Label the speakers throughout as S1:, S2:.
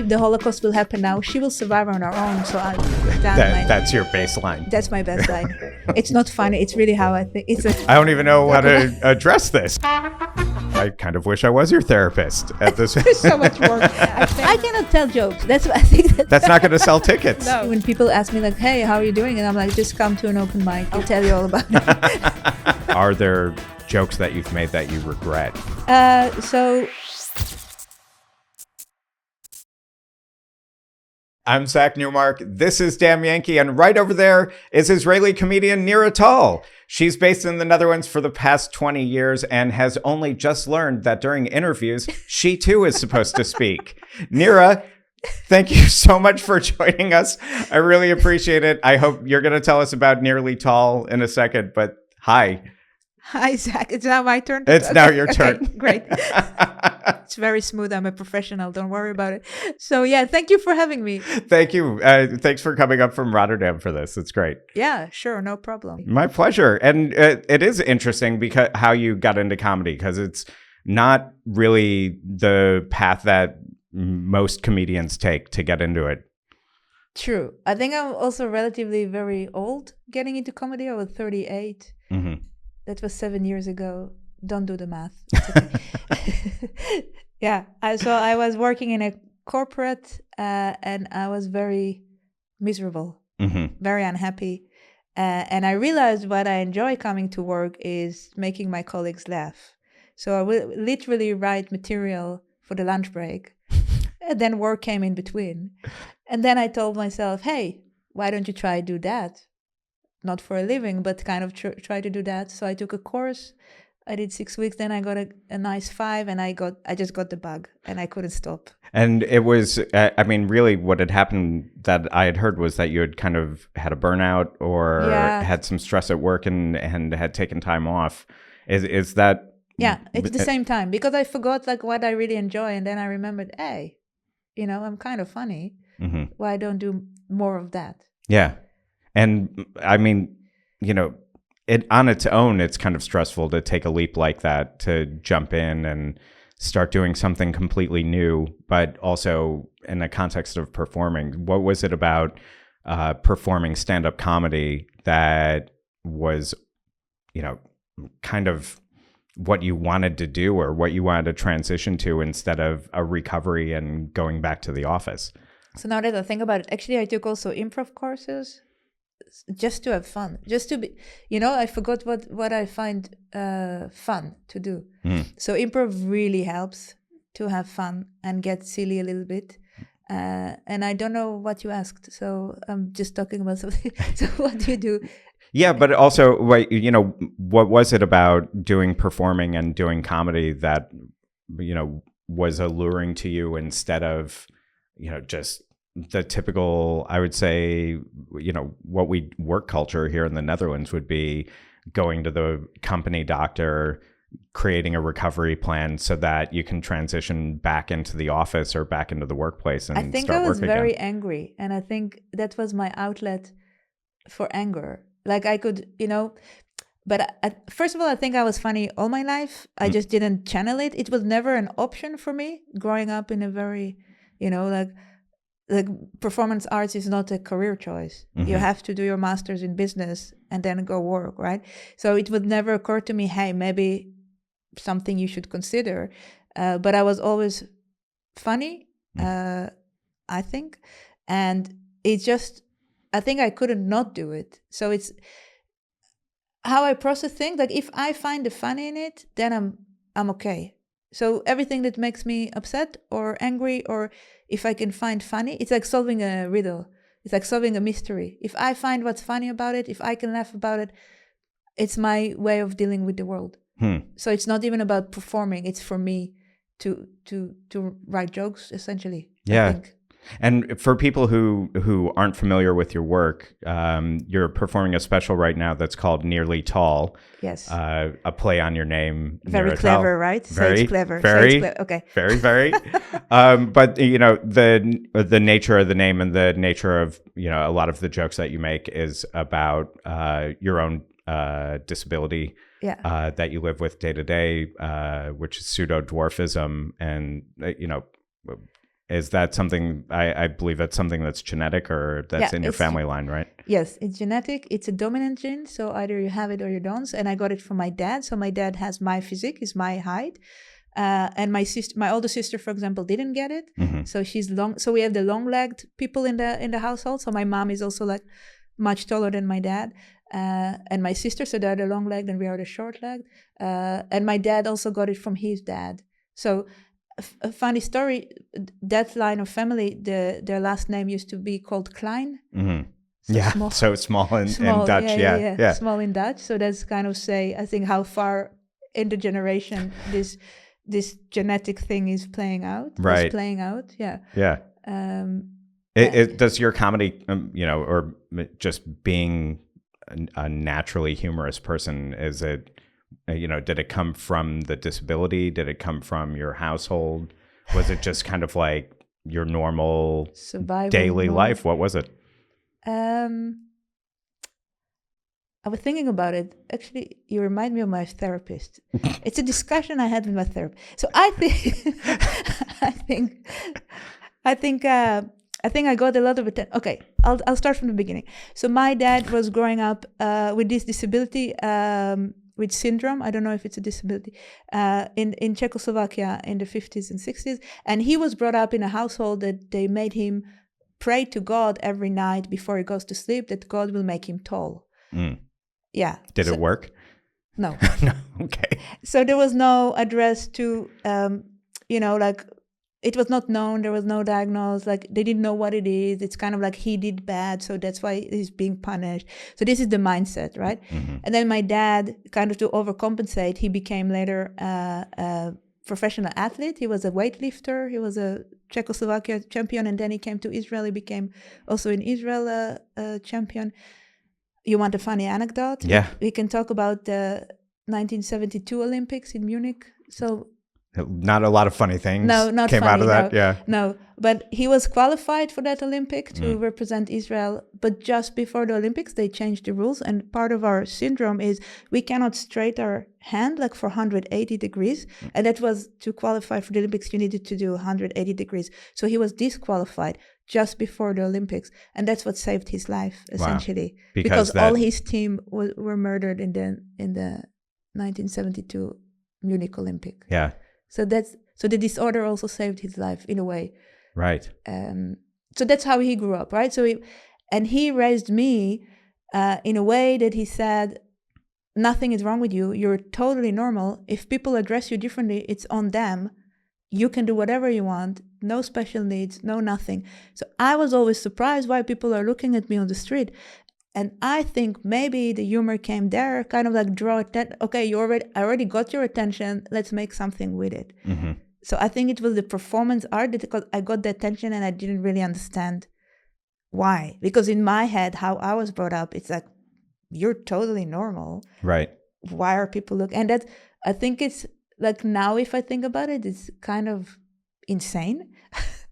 S1: if the Holocaust will happen now, she will survive on her own. So
S2: that's your baseline.
S1: That's my baseline. It's not funny. It's really how I think.
S2: I don't even know how to address this. I kind of wish I was your therapist at this.
S1: There's so much work. I cannot tell jokes. That's what I think.
S2: That's not going to sell tickets.
S1: No. When people ask me like, "Hey, how are you doing?" and I'm like, "Just come to an open mic. I'll tell you all about it."
S2: Are there jokes that you've made that you regret? I'm Zach Newmark. This is Damn Yankee, and right over there is Israeli comedian Nira Tal. She's based in the Netherlands for the past 20 years and has only just learned that during interviews, she too is supposed to speak. Nira, thank you so much for joining us. I really appreciate it. I hope you're going to tell us about Nearly Tall in a second, but hi.
S1: Hi, Zach. It's now my turn?
S2: It's now your turn.
S1: Okay, great. It's very smooth. I'm a professional. Don't worry about it. So, yeah, thank you for having me.
S2: Thank you. Thanks for coming up from Rotterdam for this. It's great.
S1: Yeah, sure. No problem.
S2: My pleasure. And it is interesting because how you got into comedy, because it's not really the path that most comedians take to get into it.
S1: True. I think I'm also relatively very old getting into comedy. I was 38.
S2: Mm-hmm.
S1: That was 7 years ago. Don't do the math. It's okay. Yeah. So I was working in a corporate and I was very miserable, very unhappy. And I realized what I enjoy coming to work is making my colleagues laugh. So I will literally write material for the lunch break. And then work came in between. And then I told myself, hey, why don't you try do that? Not for a living, but kind of try to do that. So I took a course. I did 6 weeks. Then I got a nice 5, and I just got the bug, and I couldn't stop.
S2: And it was, I mean, really, what had happened that I had heard was that you had kind of had a burnout or had some stress at work and had taken time off. Is that?
S1: Yeah, it's the same time because I forgot like what I really enjoy, and then I remembered, hey, I'm kind of funny.
S2: Mm-hmm.
S1: Why don't do more of that?
S2: Yeah. And I mean, it on its own, it's kind of stressful to take a leap like that, to jump in and start doing something completely new, but also in the context of performing. What was it about performing stand-up comedy that was, kind of what you wanted to do or what you wanted to transition to instead of a recovery and going back to the office?
S1: So now that I think about it, actually, I took also improv courses. Just to have fun, just to be, I forgot what I find fun to do. So improv really helps to have fun and get silly a little bit. And I don't know what you asked, so I'm just talking about something. So what do you do?
S2: Yeah, but also, what was it about doing performing and doing comedy that, was alluring to you instead of, just the typical, I would say, what work culture here in the Netherlands would be going to the company doctor, creating a recovery plan so that you can transition back into the office or back into the workplace and start work again.
S1: I think I was very angry, and I think that was my outlet for anger. Like I could, but first of all, I think I was funny all my life. I just didn't channel it. It was never an option for me growing up in a very, like performance arts is not a career choice. You have to do your master's in business and then go work, right? So it would never occur to me, hey, maybe something you should consider. But I was always funny, I think. And it's just, I think I couldn't not do it. So it's how I process things. Like if I find the funny in it, then I'm okay. So everything that makes me upset or angry, or if I can find funny, it's like solving a riddle. It's like solving a mystery. If I find what's funny about it, if I can laugh about it, it's my way of dealing with the world. So it's not even about performing. It's for me to write jokes, essentially.
S2: Yeah.
S1: I think.
S2: And for people who aren't familiar with your work, you're performing a special right now that's called Nearly Tall.
S1: Yes.
S2: A play on your name.
S1: Very
S2: Nira
S1: clever,
S2: Tal.
S1: right?
S2: Very
S1: Say it's clever.
S2: Very,
S1: Say it's clever. Okay.
S2: Very, very. But the nature of the name and the nature of a lot of the jokes that you make is about your own disability.
S1: Yeah.
S2: That you live with day to day, which is pseudo dwarfism, and is that something, I believe that's something that's genetic, or that's in your family line, right?
S1: Yes, it's genetic. It's a dominant gene. So either you have it or you don't. And I got it from my dad. So my dad has my physique, is my height. And my older sister, for example, didn't get it. So she's long. So we have the long-legged people in the household. So my mom is also like much taller than my dad. And my sister, so they're the long-legged and we are the short-legged. And my dad also got it from his dad. So a funny story, that line of family, their last name used to be called Klein. So
S2: so small in Dutch. Yeah.
S1: Small in Dutch. So that's kind of I think how far in the generation this genetic thing is playing out.
S2: Right.
S1: Is playing out. Yeah.
S2: Yeah. Does your comedy, or just being a naturally humorous person, is it, did it come from the disability? Did it come from your household? Was it just kind of like your normal survival daily life? What was it?
S1: I was thinking about it. Actually, you remind me of my therapist. It's a discussion I had with my therapist. So I think I got a lot of attention. Okay, I'll start from the beginning. So my dad was growing up with this disability, with syndrome. I don't know if it's a disability, in Czechoslovakia in the 50s and 60s. And he was brought up in a household that they made him pray to God every night before he goes to sleep that God will make him tall. Yeah.
S2: Did it work?
S1: No.
S2: No. Okay.
S1: So there was no address to, like, it was not known. There was no diagnosis. Like, they didn't know what it is. It's kind of like he did bad, so that's why he's being punished. So this is the mindset, right? And then my dad, kind of to overcompensate, he became later a professional athlete. He was a weightlifter. He was a Czechoslovakia champion, and then he came to Israel. He became also in Israel a champion. You want a funny anecdote?
S2: Yeah.
S1: We can talk about the 1972 Olympics in Munich. So
S2: not a lot of funny things came out of that.
S1: No, but he was qualified for that Olympic to represent Israel. But just before the Olympics, they changed the rules. And part of our syndrome is we cannot straight our hand like for 180 degrees. And that was to qualify for the Olympics, you needed to do 180 degrees. So he was disqualified just before the Olympics. And that's what saved his life, essentially. Wow. Because all his team were murdered in the 1972 Munich Olympic.
S2: Yeah.
S1: So the disorder also saved his life in a way.
S2: Right.
S1: So that's how he grew up, right? So he raised me in a way that he said, nothing is wrong with you. You're totally normal. If people address you differently, it's on them. You can do whatever you want. No special needs, no nothing. So I was always surprised why people are looking at me on the street. And I think maybe the humor came there, kind of like draw attention. Okay, I already got your attention. Let's make something with it. So I think it was the performance art that I got the attention, and I didn't really understand why. Because in my head, how I was brought up, it's like, you're totally normal.
S2: Right.
S1: Why are people looking? And I think it's like, now if I think about it, it's kind of insane.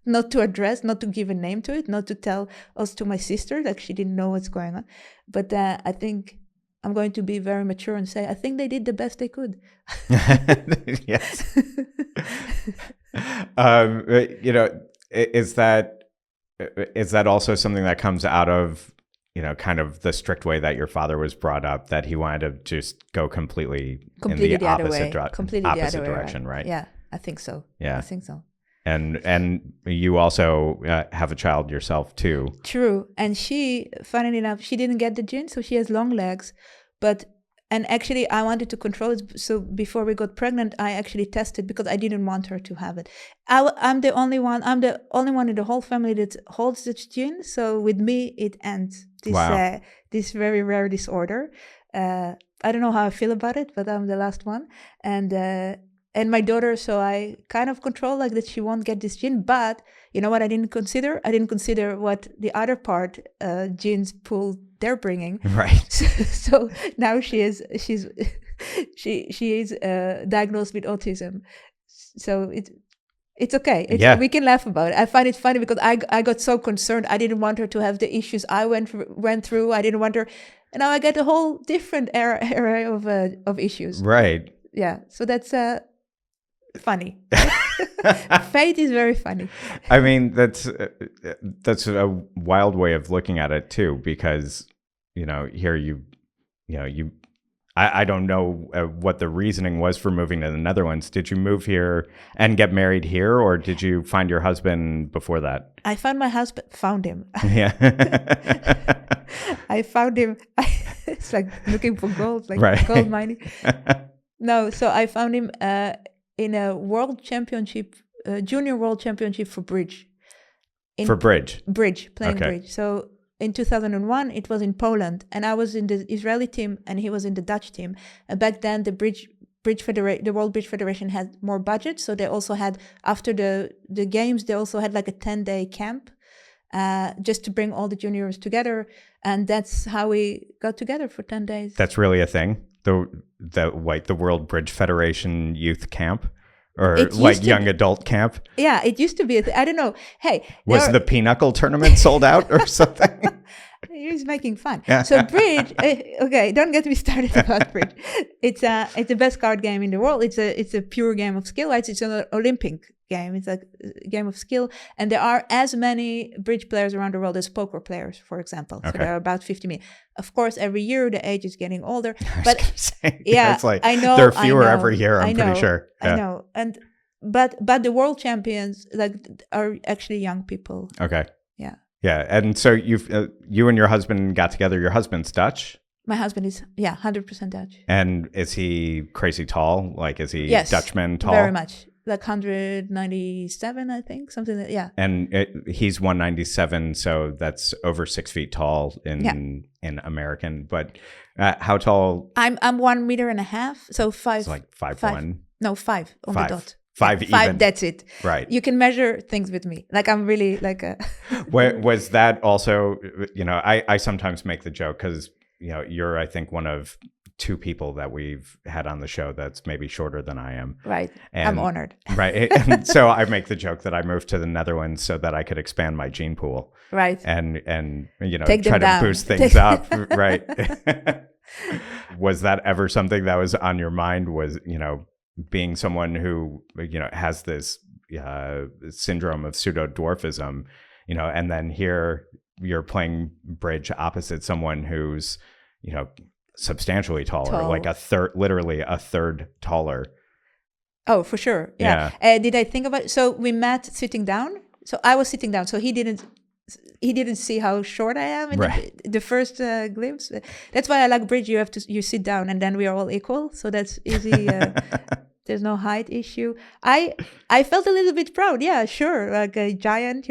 S1: Not to address, not to give a name to it, not to tell us to my sister, like she didn't know what's going on. But I think I'm going to be very mature and say, I think they did the best they could.
S2: Yes. Is that also something that comes out of, kind of the strict way that your father was brought up, that he wanted to just go completely in the opposite direction, right?
S1: Yeah, I think so.
S2: Yeah.
S1: I think so.
S2: And you also have a child yourself too.
S1: True. And she, funnily enough, she didn't get the gene, so she has long legs. And actually, I wanted to control it. So before we got pregnant, I actually tested because I didn't want her to have it. I'm the only one in the whole family that holds this gene. So with me, it ends. This very rare disorder. I don't know how I feel about it, but I'm the last one. And my daughter, so I kind of control like that she won't get this gene. But you know what I didn't consider? I didn't consider what the other part genes pool they're bringing.
S2: Right.
S1: So now she's diagnosed with autism. So it's okay. We can laugh about it. I find it funny because I got so concerned. I didn't want her to have the issues I went through. I didn't want her, and now I get a whole different era of issues.
S2: Right.
S1: Yeah. So that's funny. Fate is very funny.
S2: I mean, that's a wild way of looking at it too, because here I don't know what the reasoning was for moving to the Netherlands. Did you move here and get married here, or did you find your husband before that?
S1: I found my husband. Found him.
S2: Yeah.
S1: I found him. It's like looking for gold, like
S2: right.
S1: gold mining. No, so I found him in a world championship, junior world championship for bridge.
S2: For bridge?
S1: Playing bridge. So in 2001, it was in Poland, and I was in the Israeli team, and he was in the Dutch team. And back then, the World Bridge Federation had more budget, so they also had, after the games, they also had like a 10-day camp, just to bring all the juniors together, and that's how we got together for 10 days.
S2: That's really a thing. The World Bridge Federation Youth Camp. Or like young adult camp?
S1: Yeah, it used to be. I don't know. Hey.
S2: Was the Pinochle tournament sold out or something?
S1: He's making fun. So bridge, okay, don't get me started about bridge. It's the best card game in the world. It's a pure game of skill, right? It's an Olympic game. It's a game of skill. And there are as many bridge players around the world as poker players, for example. Okay. So there are about 50 million. Of course, every year the age is getting older. But yeah,
S2: it's like,
S1: I know.
S2: There are fewer every year, I'm pretty sure.
S1: Yeah. I know. But the world champions are actually young people.
S2: Okay.
S1: Yeah.
S2: Yeah. And so you and your husband got together. Your husband's Dutch?
S1: My husband is, 100% Dutch.
S2: And is he crazy tall? Like, is he Dutchman tall?
S1: Very much. Like 197, I think, something like that. Yeah.
S2: And he's 197, so that's over 6 feet tall in American. But how tall?
S1: I'm 1.5 meters, so 5.
S2: It's like 5'1".
S1: No, 5 on the dot.
S2: 5 even.
S1: 5, that's it.
S2: Right.
S1: You can measure things with me. Like I'm really like a.
S2: Was that also? I sometimes make the joke because you're, I think, one of 2 people that we've had on the show that's maybe shorter than I am.
S1: Right. I'm honored.
S2: Right. And so I make the joke that I moved to the Netherlands so that I could expand my gene pool.
S1: Right.
S2: And
S1: Take
S2: try
S1: to
S2: boost things up. Right. Was that ever something that was on your mind? Was, being someone who, has this syndrome of pseudo dwarfism, and then here you're playing bridge opposite someone who's, substantially taller, like literally a third taller.
S1: Oh, for sure. Yeah. Did I think about it? So we met sitting down. So I was sitting down. So he didn't see how short I am in the first glimpse. That's why I like bridge. You sit down and then we are all equal. So that's easy. There's no height issue. I felt a little bit proud. Yeah, sure. Like a giant,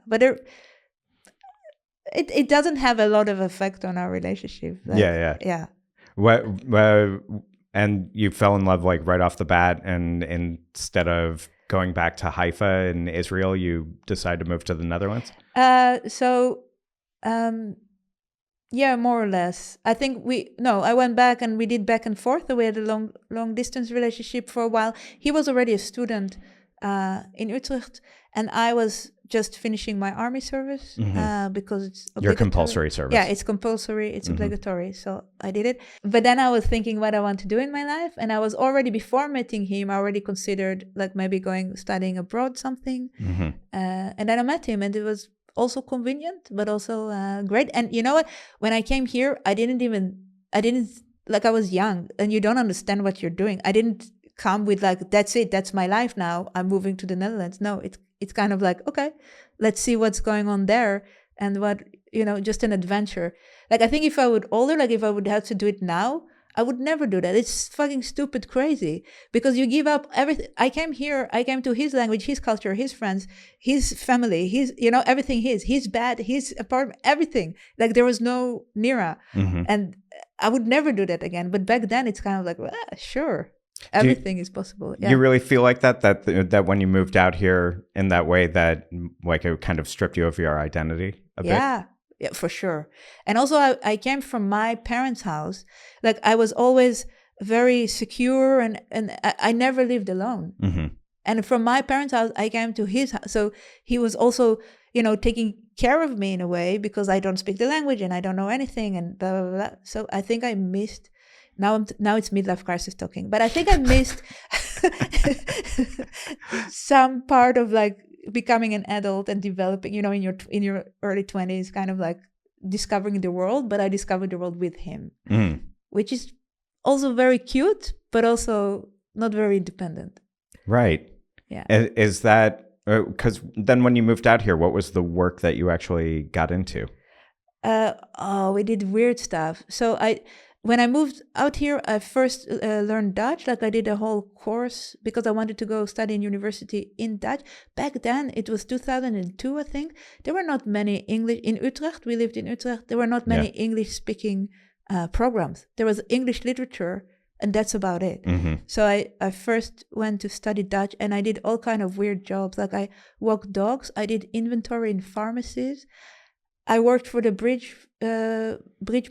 S1: but it doesn't have a lot of effect on our relationship. Yeah.
S2: And you fell in love like right off the bat, and instead of going back to Haifa in Israel, you decided to move to the Netherlands?
S1: Yeah, more or less. I think I went back and we did back and forth. We had a long distance relationship for a while. He was already a student in Utrecht, and I was just finishing my army service because it's obligatory.
S2: Your compulsory service.
S1: Yeah, it's compulsory. It's obligatory. So I did it. But then I was thinking what I want to do in my life. And I was already, before meeting him, I already considered like maybe studying abroad something. And then I met him, and it was also convenient, but also great. And you know what? When I came here, I was young and you don't understand what you're doing. I didn't come with like, that's it, that's my life now, I'm moving to the Netherlands. No, it's kind of like, okay, let's see what's going on there, and what, just an adventure. Like, I think if I would have to do it now, I would never do that. It's fucking stupid crazy, because you give up everything. I came to his language, his culture, his friends, his family, everything his bed, his apartment, everything. Like, there was no Nira. And I would never do that again. But back then it's kind of like, well, sure. Everything is possible. Yeah.
S2: You really feel like that when you moved out here in that way, that like it kind of stripped you of your identity a bit?
S1: Yeah, for sure. And also I came from my parents' house. Like, I was always very secure, and I never lived alone. And from my parents' house, I came to his house. So he was also, taking care of me in a way, because I don't speak the language and I don't know anything, and blah, blah, blah. So I think I missed. Now it's midlife crisis talking, but I think I missed. some part of like becoming an adult and developing, you know, in your early 20s, kind of like discovering the world. But I discovered the world with him, which is also very cute, but also not very independent.
S2: Right.
S1: Yeah.
S2: Is that because then when you moved out here, what was the work that you actually got into?
S1: We did weird stuff. So when I moved out here, I first learned Dutch. Like I did a whole course because I wanted to go study in university in Dutch. Back then, it was 2002, I think. There were not many English in Utrecht. We lived in Utrecht. There were not many English-speaking programs. There was English literature, and that's about it. So I first went to study Dutch, and I did all kind of weird jobs. Like I walked dogs. I did inventory in pharmacies. I worked for the bridge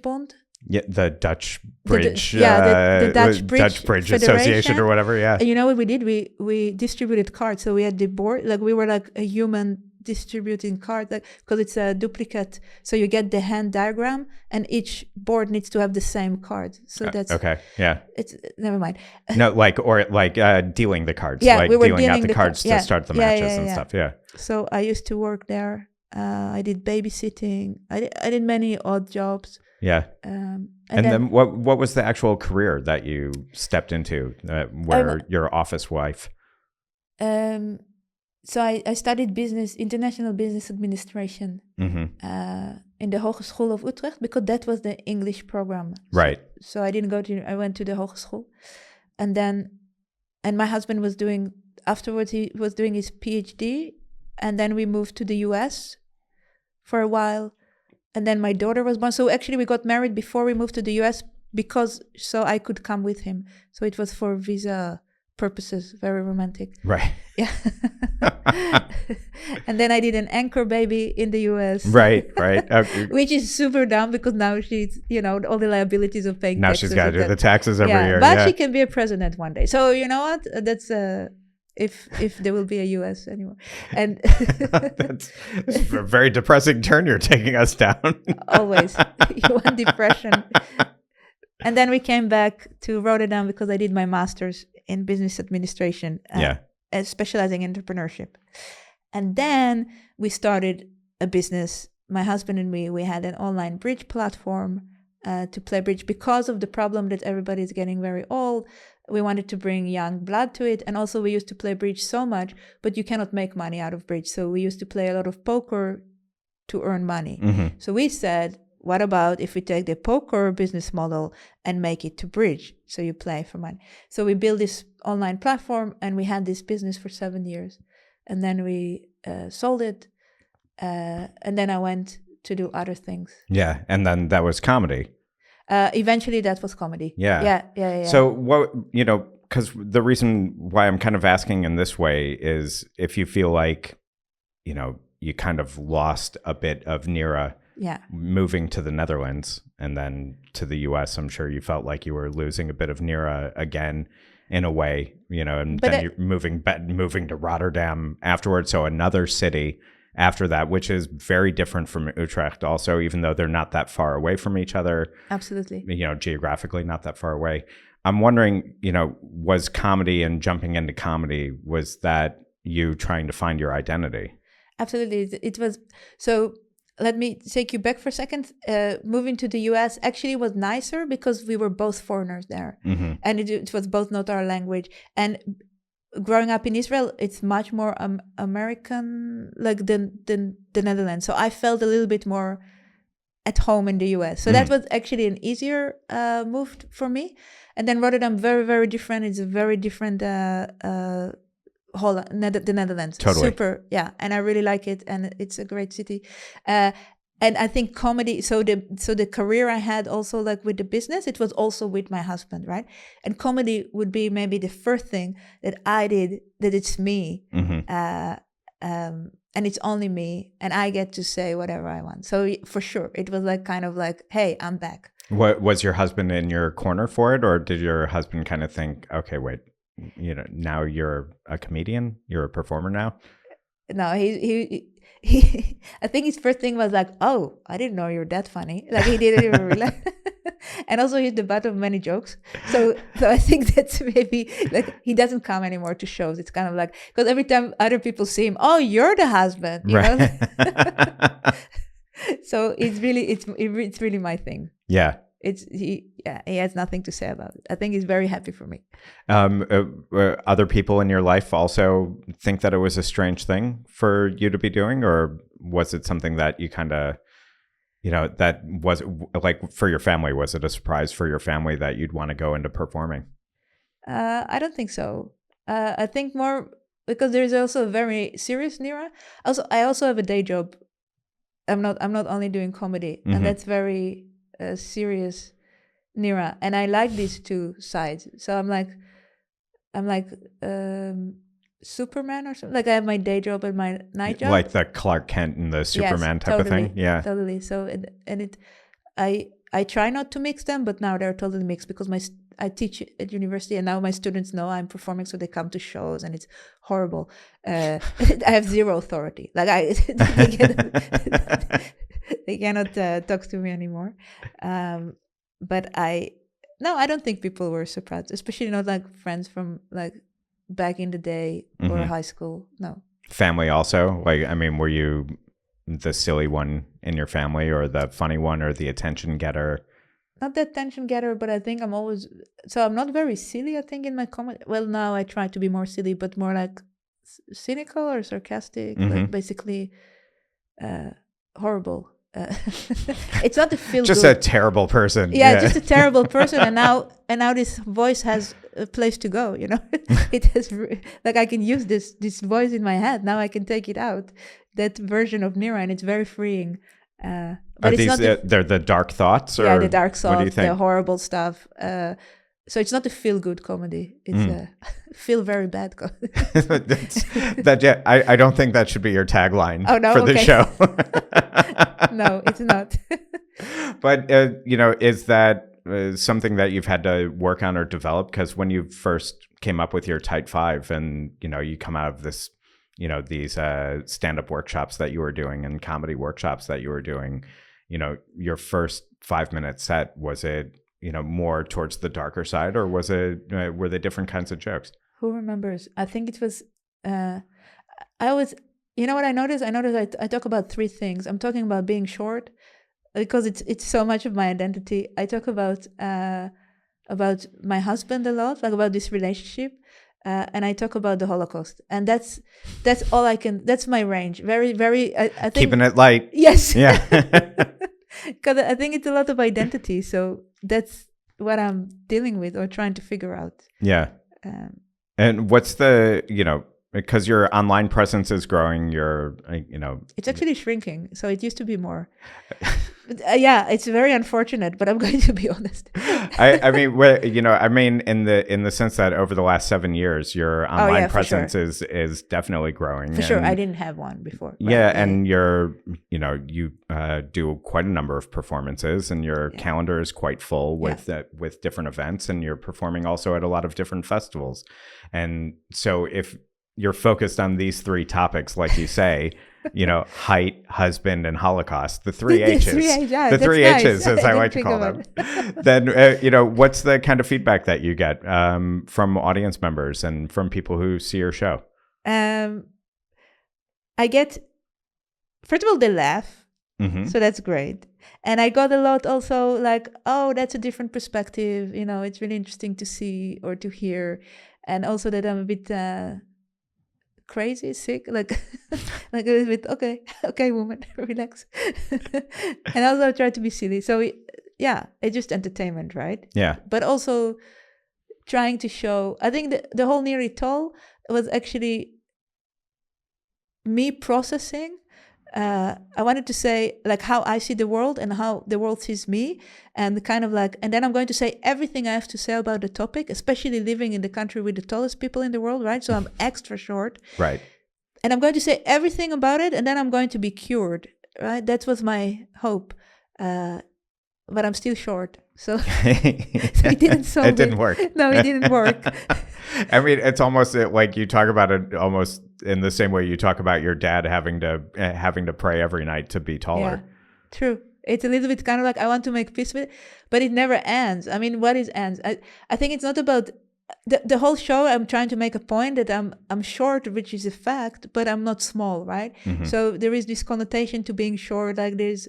S1: bond.
S2: Yeah, the Dutch Bridge.
S1: The Dutch
S2: Bridge Association or whatever. Yeah.
S1: And you know what we did? We distributed cards. So we had the board, like we were like a human distributing cards, like because it's a duplicate. So you get the hand diagram, and each board needs to have the same card. So that's
S2: okay. Yeah.
S1: It's never mind.
S2: No, dealing the cards.
S1: Yeah,
S2: like
S1: we were
S2: dealing out the cards to
S1: yeah.
S2: start the matches and stuff. Yeah.
S1: So I used to work there. I did babysitting. I did many odd jobs.
S2: Yeah. And then what was the actual career that you stepped into where you're office wife?
S1: So I studied international business administration in the Hogeschool of Utrecht because that was the English program.
S2: Right.
S1: So I didn't I went to the Hogeschool. And my husband was afterwards he was doing his PhD. And then we moved to the US for a while. And then my daughter was born. So actually we got married before we moved to the US so I could come with him. So it was for visa purposes, very romantic.
S2: Right.
S1: Yeah. And then I did an anchor baby in the US.
S2: Right. Okay.
S1: Which is super dumb because now she's, all the liabilities of paying taxes.
S2: Now she's got to do the taxes every year.
S1: But she can be a president one day. So you know what? That's if there will be a US anymore. And
S2: that's a very depressing turn you're taking us down.
S1: Always. You want depression. And then we came back to Rotterdam because I did my master's in business administration, specializing in entrepreneurship. And then we started a business. My husband and me, we had an online bridge platform to play bridge because of the problem that everybody is getting very old. We wanted to bring young blood to it. And also we used to play bridge so much, but you cannot make money out of bridge. So we used to play a lot of poker to earn money. So we said, what about if we take the poker business model and make it to bridge? So you play for money. So we built this online platform and we had this business for 7 years. And then we sold it. And then I went to do other things.
S2: Yeah. And then that was comedy.
S1: Eventually that was comedy. Yeah.
S2: So what, because the reason why I'm kind of asking in this way is if you feel like, you kind of lost a bit of Nira moving to the Netherlands and then to the US, I'm sure you felt like you were losing a bit of Nira again in a way, and then you're moving to Rotterdam afterwards. So another city after that, which is very different from Utrecht also, even though they're not that far away from each other.
S1: Absolutely.
S2: Geographically not that far away. I'm wondering, was comedy and jumping into comedy, was that you trying to find your identity?
S1: Absolutely. It was. So let me take you back for a second. Moving to the US actually was nicer because we were both foreigners there. And it was both not our language. And growing up in Israel, it's much more American than the Netherlands. So I felt a little bit more at home in the US. So that was actually an easier move for me. And then Rotterdam, very, very different. It's a very different the Netherlands.
S2: Totally.
S1: Super, yeah. And I really like it. And it's a great city. And I think comedy, so the career I had also with the business, it was also with my husband, right? And comedy would be maybe the first thing that I did, that it's me. And it's only me, and I get to say whatever I want. So for sure, it was hey, I'm back.
S2: What was your husband in your corner for it? Or did your husband kind of think, okay, wait, now you're a comedian, you're a performer now?
S1: no, he I think his first thing was like, oh, I didn't know you were that funny. Like he didn't even realize. And also he's the butt of many jokes. So I think that's maybe like he doesn't come anymore to shows. It's kind of like, because every time other people see him, oh, you're the husband, you know? So it's really my thing.
S2: Yeah.
S1: He has nothing to say about it. I think he's very happy for me.
S2: Other people in your life also think that it was a strange thing for you to be doing, or was it something that you kind of, that was like for your family? Was it a surprise for your family that you'd want to go into performing?
S1: I don't think so. I think more because there's also a very serious Nira. I also have a day job. I'm not only doing comedy, and that's very serious Nira, and I like these two sides. So I'm like Superman or something. Like I have my day job and my night job,
S2: like the Clark Kent and the Superman type of thing. Yeah,
S1: totally. So I try not to mix them, but now they're totally mixed because I teach at university, and now my students know I'm performing, so they come to shows, and it's horrible. I have zero authority. Like they cannot talk to me anymore. But I don't think people were surprised, especially not like friends from like back in the day or high school. No.
S2: Family also? Like, I mean, were you the silly one in your family, or the funny one, or the attention getter?
S1: Not the attention getter, but I think I'm not very silly, I think, in my comedy. Well, now I try to be more silly, but more like cynical or sarcastic, like basically horrible. It's not a feel
S2: just
S1: good.
S2: A terrible person.
S1: Yeah, just a terrible person. And now this voice has a place to go, It has like I can use this voice in my head. Now I can take it out, that version of Nira, and it's very freeing. But
S2: it's not they're the dark thoughts, or
S1: yeah, the dark thoughts,
S2: what do you think?
S1: The horrible stuff. So it's not a feel good comedy. It's a feel very bad comedy.
S2: I don't think that should be your tagline
S1: for
S2: the show.
S1: No, it's not.
S2: But is that something that you've had to work on or develop? Because when you first came up with your Tight Five, and you come out of this, these stand-up workshops that you were doing and comedy workshops that you were doing, your first 5-minute set, was it more towards the darker side, or was it were they different kinds of jokes?
S1: Who remembers? I think it was. I was. You know what I noticed? I talk about three things. I'm talking about being short because it's so much of my identity. I talk about my husband a lot, like about this relationship, and I talk about the Holocaust, and that's all I can. That's my range. Very, very. I think
S2: keeping it light.
S1: Yes.
S2: Yeah.
S1: Because I think it's a lot of identity. So that's what I'm dealing with or trying to figure out.
S2: Yeah. And what's the because your online presence is growing,
S1: it's actually shrinking. So it used to be more. Yeah, it's very unfortunate, but I'm going to be honest.
S2: I mean, in the sense that over the last 7 years, your online presence is definitely growing.
S1: For sure, I didn't have one before.
S2: Right? Yeah, and you do quite a number of performances, and your calendar is quite full with different events, and you're performing also at a lot of different festivals. And so if you're focused on these three topics, like you say, height, husband, and Holocaust, the three H's. The three H's, as I like to call them. Then, what's the kind of feedback that you get from audience members and from people who see your show?
S1: I get, first of all, they laugh. So that's great. And I got a lot also like, oh, that's a different perspective. It's really interesting to see or to hear. And also that I'm a bit... crazy, sick, like a little bit. Okay, woman, relax. And also try to be silly. So it's just entertainment, right?
S2: Yeah.
S1: But also trying to show. I think the whole Nira Tal was actually me processing. I wanted to say like how I see the world and how the world sees me, and kind of like, and then I'm going to say everything I have to say about the topic, especially living in the country with the tallest people in the world, right? So I'm extra short,
S2: right?
S1: And I'm going to say everything about it, and then I'm going to be cured, right? That was my hope, but I'm still short, so, so it didn't solve
S2: it didn't work.
S1: No, it didn't work.
S2: I mean, it's almost like you talk about it almost in the same way you talk about your dad having to pray every night to be taller.
S1: Yeah, true. It's a little bit kind of like I want to make peace with it, but it never ends. I mean, what is ends? I think it's not about the whole show. I'm trying to make a point that I'm short, which is a fact, but I'm not small, right? So there is this connotation to being short. Like there's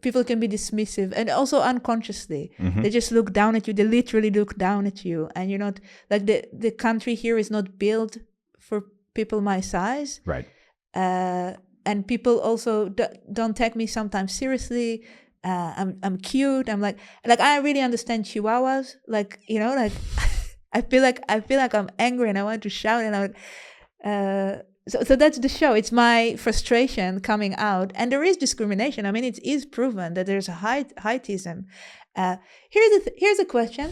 S1: people can be dismissive, and also unconsciously they just look down at you. They literally look down at you, and you're not like the country here is not built for people my size,
S2: right?
S1: And people also don't take me sometimes seriously. I'm cute. I'm like I really understand Chihuahuas. Like like I feel like I'm angry and I want to shout and so that's the show. It's my frustration coming out, and there is discrimination. I mean, it is proven that there's a heightism. Here's a question: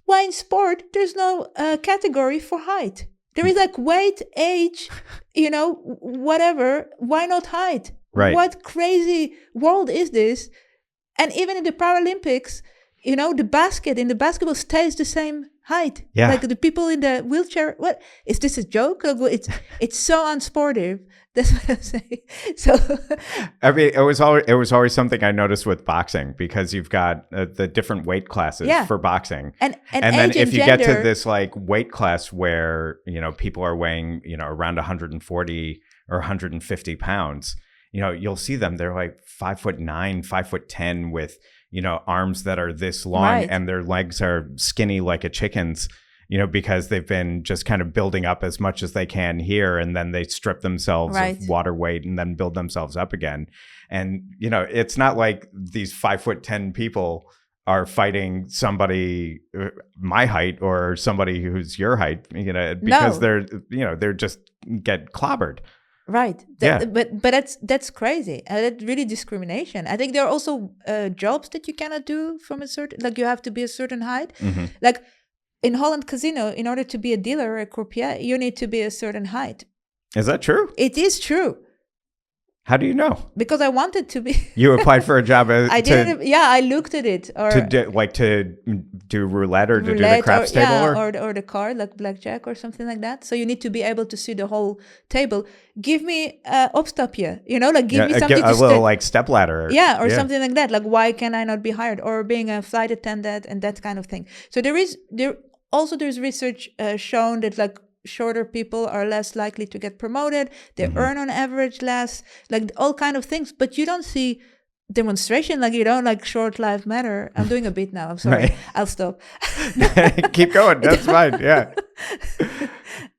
S1: why in sport there's no category for height? There is like weight, age, whatever. Why not height?
S2: Right.
S1: What crazy world is this? And even in the Paralympics, the basket in the basketball stays the same height.
S2: Yeah.
S1: Like the people in the wheelchair. What is this a joke? It's so unsportive. That's what I'm saying. So,
S2: I mean, it was always something I noticed with boxing, because you've got the different weight classes for boxing,
S1: and
S2: then
S1: age
S2: if
S1: and
S2: you
S1: gender,
S2: get to this like weight class where people are weighing around 140 or 150 pounds, you'll see them. They're like 5'9", 5'10", with arms that are this long,
S1: right.
S2: and their legs are skinny like a chicken's. Because they've been just kind of building up as much as they can here, and then they strip themselves
S1: right.
S2: of water weight and then build themselves up again. And, it's not like these 5'10" people are fighting somebody my height or somebody who's your height, because they're just get clobbered.
S1: Right. But that's crazy. That's really discrimination. I think there are also jobs that you cannot do from a certain, like you have to be a certain height. Like, in Holland Casino, in order to be a dealer or a croupier, you need to be a certain height.
S2: Is that true?
S1: It is true.
S2: How do you know?
S1: Because I wanted to be.
S2: You applied for a job.
S1: I did. Yeah, I looked at it. Or
S2: to do roulette or to do the craps table,
S1: or the card, like blackjack or something like that. So you need to be able to see the whole table. Give me opstapje, give me something
S2: a little like step ladder.
S1: Or something like that. Like, why can I not be hired? Or being a flight attendant and that kind of thing. So there's research shown that like shorter people are less likely to get promoted. They earn on average less, like all kind of things. But you don't see demonstration, like like short lives matter. I'm doing a bit now. I'm sorry. Right. I'll stop.
S2: Keep going. That's fine. Yeah.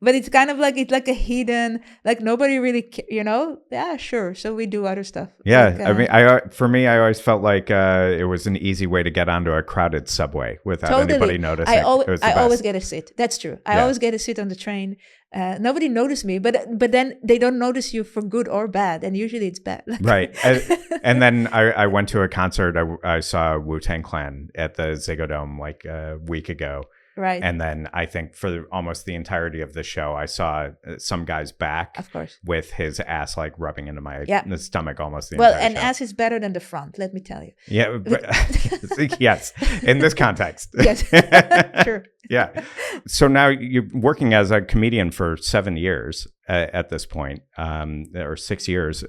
S1: But it's kind of like, it's like a hidden, like nobody really, yeah, sure. So we do other stuff.
S2: Yeah.
S1: Like,
S2: I mean, for me, I always felt like it was an easy way to get onto a crowded subway without anybody noticing.
S1: I always get a seat. That's true. I always get a seat on the train. Nobody noticed me, but then they don't notice you for good or bad. And usually it's bad.
S2: Right. And then I went to a concert. I saw Wu-Tang Clan at the Ziggo Dome like a week ago.
S1: Right.
S2: And then I think for almost the entirety of the show, I saw some guy's back,
S1: of course,
S2: with his ass like rubbing into my stomach almost the
S1: entire
S2: show.
S1: Well, and ass is better than the front, let me tell you.
S2: Yeah. But, yes. In this context.
S1: Yes. Sure.
S2: Yeah. So now you're working as a comedian for 7 years at this point, or 6 years.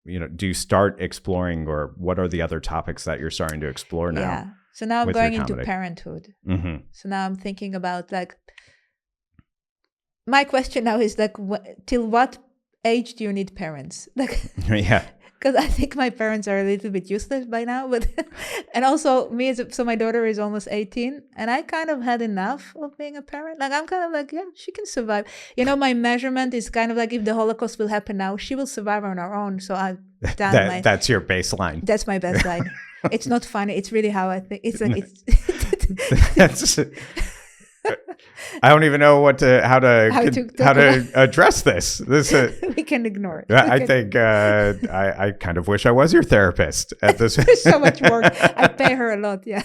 S2: Do you start exploring, or what are the other topics that you're starting to explore now?
S1: Yeah. So now I'm going into Parenthood. So now I'm thinking about like, my question now is like, till what age do you need parents? Like,
S2: yeah.
S1: Because I think my parents are a little bit useless by now, but and also so my daughter is almost 18, and I kind of had enough of being a parent. Like I'm kind of like, yeah, she can survive. My measurement is kind of like, if the Holocaust will happen now, she will survive on her own. So I've done
S2: that's your baseline.
S1: That's my baseline. It's not funny. It's really how I think. It's like
S2: That's. I don't even know how to address this.
S1: We can ignore it.
S2: I think I kind of wish I was your therapist at this.
S1: There's so much work. I pay her a lot. Yeah.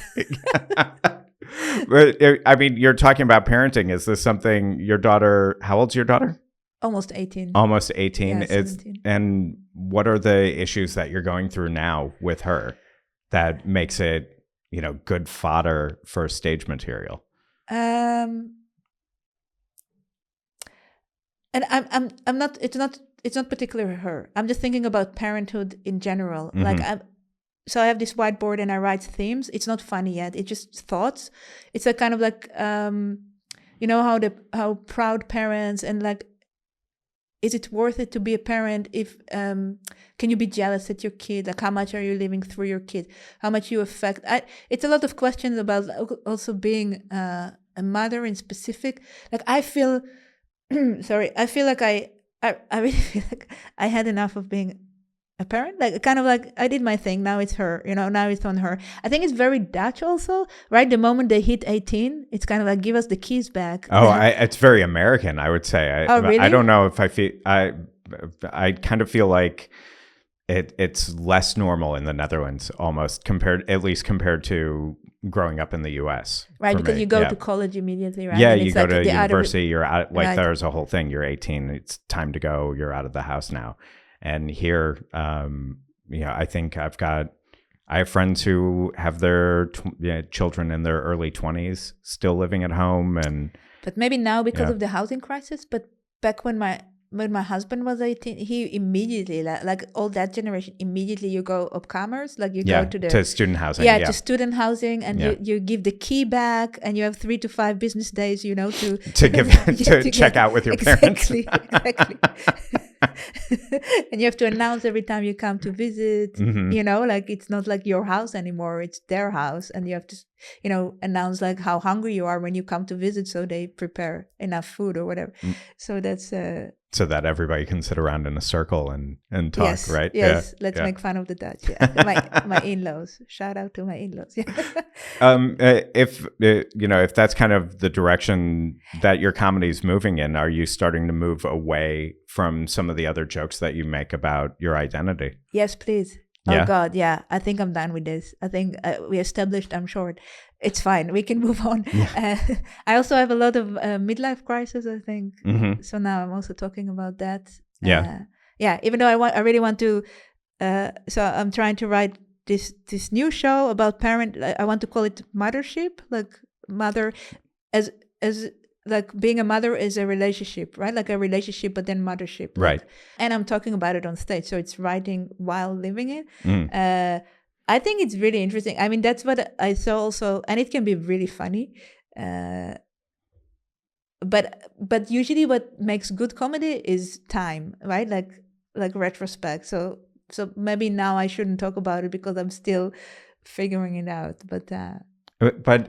S2: But I mean, you're talking about parenting. Is this something your daughter? How old's your daughter?
S1: Almost 18.
S2: Almost 18.
S1: Yeah, 17.
S2: And what are the issues that you're going through now with her that makes it, good fodder for stage material?
S1: And I'm not. It's not particularly her. I'm just thinking about parenthood in general. Like so I have this whiteboard and I write themes. It's not funny yet. It's just thoughts. It's a kind of like you know how proud parents and like, is it worth it to be a parent if can you be jealous at your kid? Like how much are you living through your kid? How much you affect? It's a lot of questions about also being a mother in specific. Like I feel sorry, I feel like I really feel like I had enough of being a parent. Like kind of like I did my thing, now it's her, now it's on her. I think it's very Dutch also, right? The moment they hit 18, it's kind of like, give us the keys back.
S2: Oh, it's very American, I would say.
S1: Oh, really?
S2: I don't know if I feel, I kind of feel like it's less normal in the Netherlands almost at least compared to growing up in the US.
S1: Right, because you go to college immediately, right?
S2: Yeah,
S1: and
S2: you go
S1: like
S2: to university, you're out, like
S1: right.
S2: There's a whole thing. You're 18, it's time to go, you're out of the house now. And here, I think I have friends who have their children in their early 20s still living at home.
S1: But maybe now because of the housing crisis, but back when my husband was 18, he immediately, like all that generation, immediately you go opkamers, like you go
S2: to student housing.
S1: To student housing, and you give the key back, and you have 3 to 5 business days, to
S2: to check out with your parents.
S1: Exactly. And you have to announce every time you come to visit, like it's not like your house anymore, it's their house, and you have to announce like how hungry you are when you come to visit, so they prepare enough food or whatever. So that's
S2: so that everybody can sit around in a circle and talk.
S1: Yes,
S2: right?
S1: Yes, let's make fun of the Dutch. Yeah. my in-laws, shout out to my in-laws.
S2: If that's kind of the direction that your comedy is moving in, are you starting to move away from some of the other jokes that you make about your identity?
S1: Yes, please. Oh God, yeah. I think I'm done with this. I think we established I'm short. It's fine. We can move on. I also have a lot of midlife crisis, I think. So now I'm also talking about that. Even though I really want to. So I'm trying to write this new show about parent. I want to call it Mothership, like mother as like being a mother is a relationship, right? Like a relationship, but then mothership.
S2: Right.
S1: And I'm talking about it on stage. So it's writing while living it. I think it's really interesting. I mean, that's what I saw also. And it can be really funny. But usually what makes good comedy is time, right? Like retrospect. So maybe now I shouldn't talk about it because I'm still figuring it out.
S2: But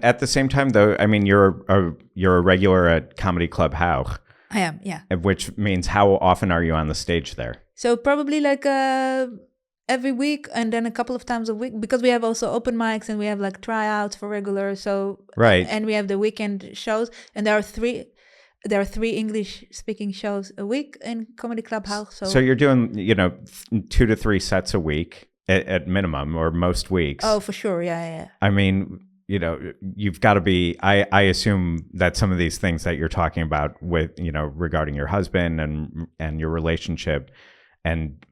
S2: at the same time, though, I mean, you're a regular at Comedy Club Haug.
S1: I am, yeah.
S2: Which means how often are you on the stage there?
S1: So probably like every week, and then a couple of times a week, because we have also open mics and we have like tryouts for regular. So
S2: right,
S1: and we have the weekend shows, and there are three English speaking shows a week in Comedy Club Haug. So
S2: you're doing 2 to 3 sets a week at minimum, or most weeks.
S1: Oh, for sure, yeah.
S2: I mean, you've got to be, I assume that some of these things that you're talking about with, regarding your husband and your relationship and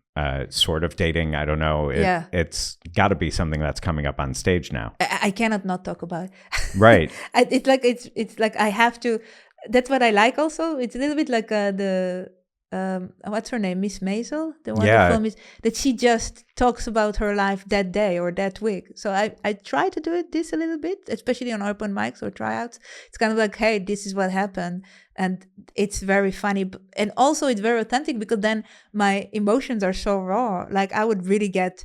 S2: sort of dating, I don't know. It's got to be something that's coming up on stage now.
S1: I cannot not talk about it.
S2: Right.
S1: It's like I have to, that's what I like also. It's a little bit like the, what's her name? Miss Maisel, the wonderful Miss, that she just talks about her life that day or that week. So I try to do this a little bit, especially on open mics or tryouts. It's kind of like, hey, this is what happened. And it's very funny. And also it's very authentic because then my emotions are so raw. Like I would really get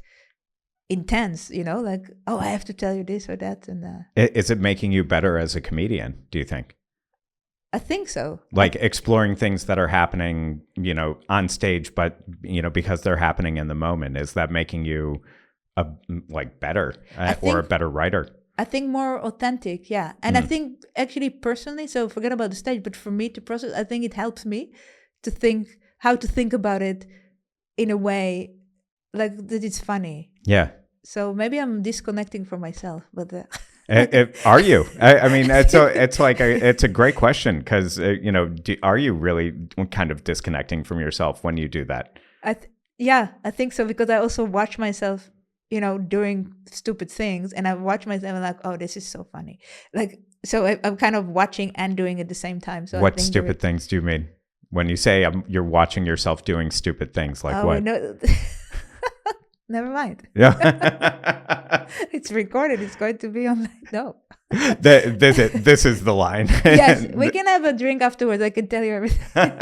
S1: intense, like, oh, I have to tell you this or that. And
S2: is it making you better as a comedian, do you think?
S1: I think so.
S2: Like exploring things that are happening, on stage, but, because they're happening in the moment. Is that making you better or a better writer?
S1: I think more authentic, yeah. And I think actually personally, so forget about the stage, but for me to process, I think it helps me to think how to think about it in a way like that it's funny.
S2: Yeah.
S1: So maybe I'm disconnecting from myself, but...
S2: Are you? I mean, it's a great question because are you really kind of disconnecting from yourself when you do that?
S1: I think so, because I also watch myself, doing stupid things, and I watch myself and I'm like, oh, this is so funny. Like, so I'm kind of watching and doing at the same time. So
S2: what stupid things do you mean? When you say you're watching yourself doing stupid things, like what?
S1: No. Never mind.
S2: Yeah.
S1: It's recorded. It's going to be online. No.
S2: This is the line.
S1: Yes, we can have a drink afterwards. I can tell you everything.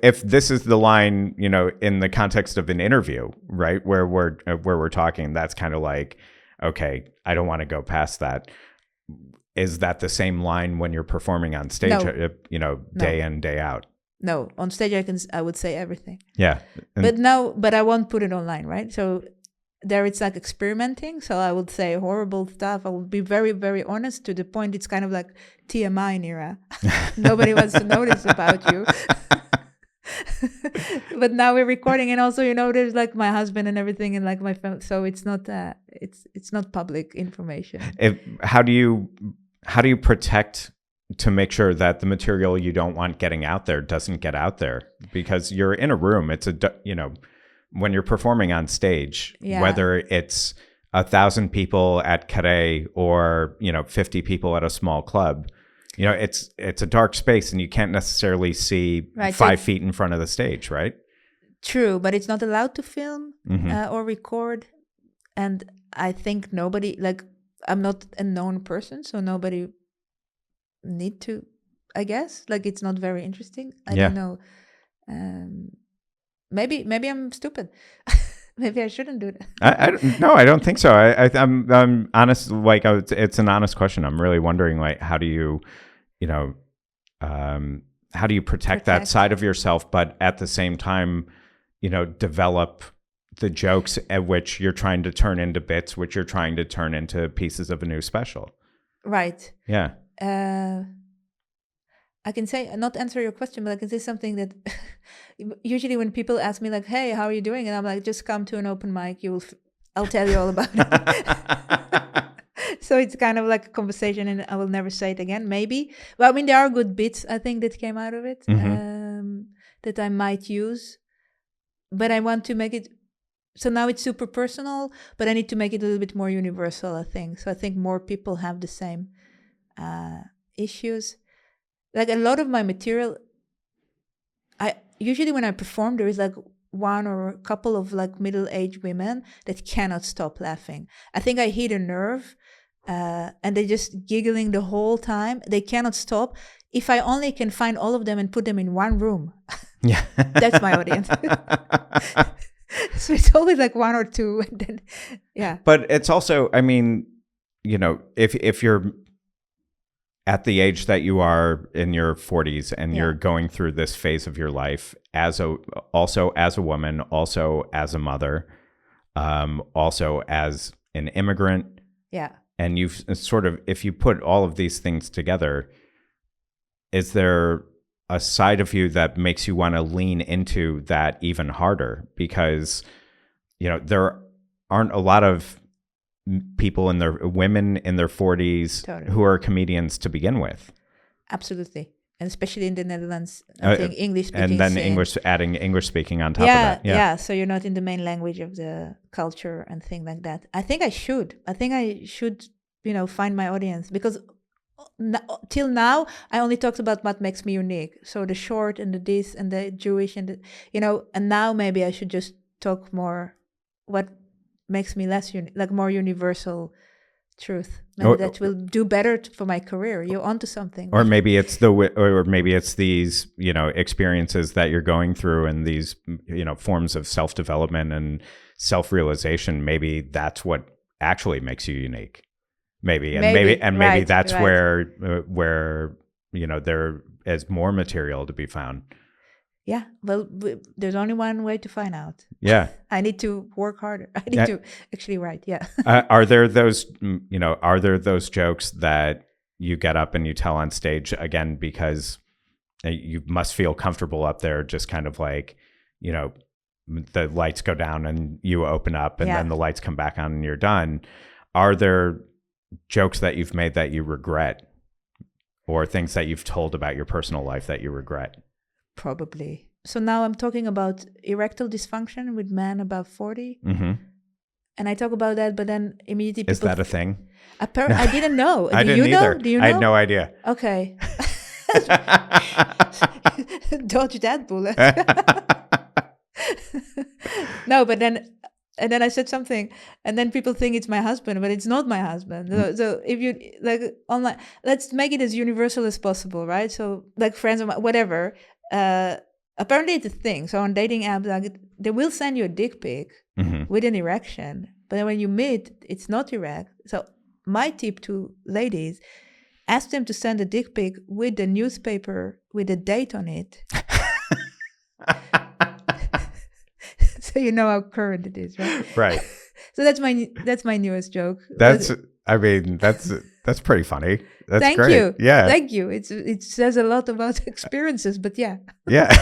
S2: If this is the line, in the context of an interview, right, where we're talking, that's kind of like, okay, I don't want to go past that. Is that the same line when you're performing on stage, day in, day out?
S1: No, on stage I would say everything.
S2: Yeah.
S1: But I won't put it online, right? So there it's like experimenting. So I would say horrible stuff. I would be very, very honest to the point. It's kind of like TMI, Nira. Nobody wants to know this about you. But now we're recording, and also, there's like my husband and everything, and like my family. So it's not it's not public information.
S2: How do you protect to make sure that the material you don't want getting out there doesn't get out there? Because you're in a room. It's when you're performing on stage, whether it's 1,000 people at Carré or 50 people at a small club, it's a dark space, and you can't necessarily see 5 feet in front of the stage, right?
S1: True, but it's not allowed to film or record, and I think nobody, like, I'm not a known person, so nobody need to, I guess. Like, it's not very interesting. I don't know. Maybe I'm stupid. Maybe I shouldn't do that.
S2: No, I don't think so. I'm honest. Like, it's an honest question. I'm really wondering, like, how do you protect that side of yourself, but at the same time, develop the jokes at which you're trying to turn into bits, which you're trying to turn into pieces of a new special.
S1: Right.
S2: Yeah.
S1: I can say, not answer your question, but I can say something that usually when people ask me, like, hey, how are you doing? And I'm like, just come to an open mic. I'll tell you all about it. So it's kind of like a conversation, and I will never say it again, maybe. Well, I mean, there are good bits, I think, that came out of it that I might use. But I want to make it, so now it's super personal, but I need to make it a little bit more universal, I think. So I think more people have the same issues. Like, a lot of my material, usually when I perform, there is like one or a couple of like middle-aged women that cannot stop laughing. I think I hit a nerve, and they're just giggling the whole time. They cannot stop. If I only can find all of them and put them in one room,
S2: yeah,
S1: that's my audience. So it's always like one or two, and then, yeah.
S2: But it's also, I mean, if you're at the age that you are in your 40s and you're going through this phase of your life also as a woman, also as a mother, also as an immigrant.
S1: Yeah.
S2: And you've sort of, if you put all of these things together, is there a side of you that makes you want to lean into that even harder? Because, there aren't a lot of people women in their 40s who are comedians to begin with.
S1: Absolutely. And especially in the Netherlands, I think English speaking.
S2: And then adding English speaking on top of that.
S1: Yeah. So you're not in the main language of the culture and things like that. I think I should, find my audience, because till now I only talked about what makes me unique. So the short and the this and the Jewish and and now maybe I should just talk more what makes me less like more universal truth. Maybe that will do better for my career. You're onto something.
S2: Or maybe it's these experiences that you're going through, and these forms of self-development and self-realization. Maybe that's what actually makes you unique. Maybe that's where there is more material to be found.
S1: Yeah, well, there's only one way to find out.
S2: Yeah.
S1: I need to work harder. I need to actually write, yeah.
S2: Are there those jokes that you get up and you tell on stage, again, because you must feel comfortable up there, just kind of like, the lights go down and you open up, and then the lights come back on and you're done. Are there jokes that you've made that you regret, or things that you've told about your personal life that you regret?
S1: Probably. So now I'm talking about erectile dysfunction with men above 40.
S2: Mm-hmm.
S1: And I talk about that, but then immediately people...
S2: Is that a thing?
S1: I didn't know.
S2: I didn't either.
S1: Do you know?
S2: I had no idea.
S1: Okay. Dodge that bullet. No, but then and then I said something, and then people think it's my husband, but it's not my husband. So if you like online, let's make it as universal as possible, right? So like friends, whatever. Apparently it's a thing. So on dating apps, like they will send you a dick pic with an erection, but then when you meet, it's not erect. So my tip to ladies: ask them to send a dick pic with the newspaper with a date on it. So you know how current it is, right?
S2: Right.
S1: So that's my newest joke.
S2: That's pretty funny. That's
S1: Thank
S2: great.
S1: you.
S2: Yeah.
S1: Thank you. It says a lot about experiences, but yeah.
S2: Yeah.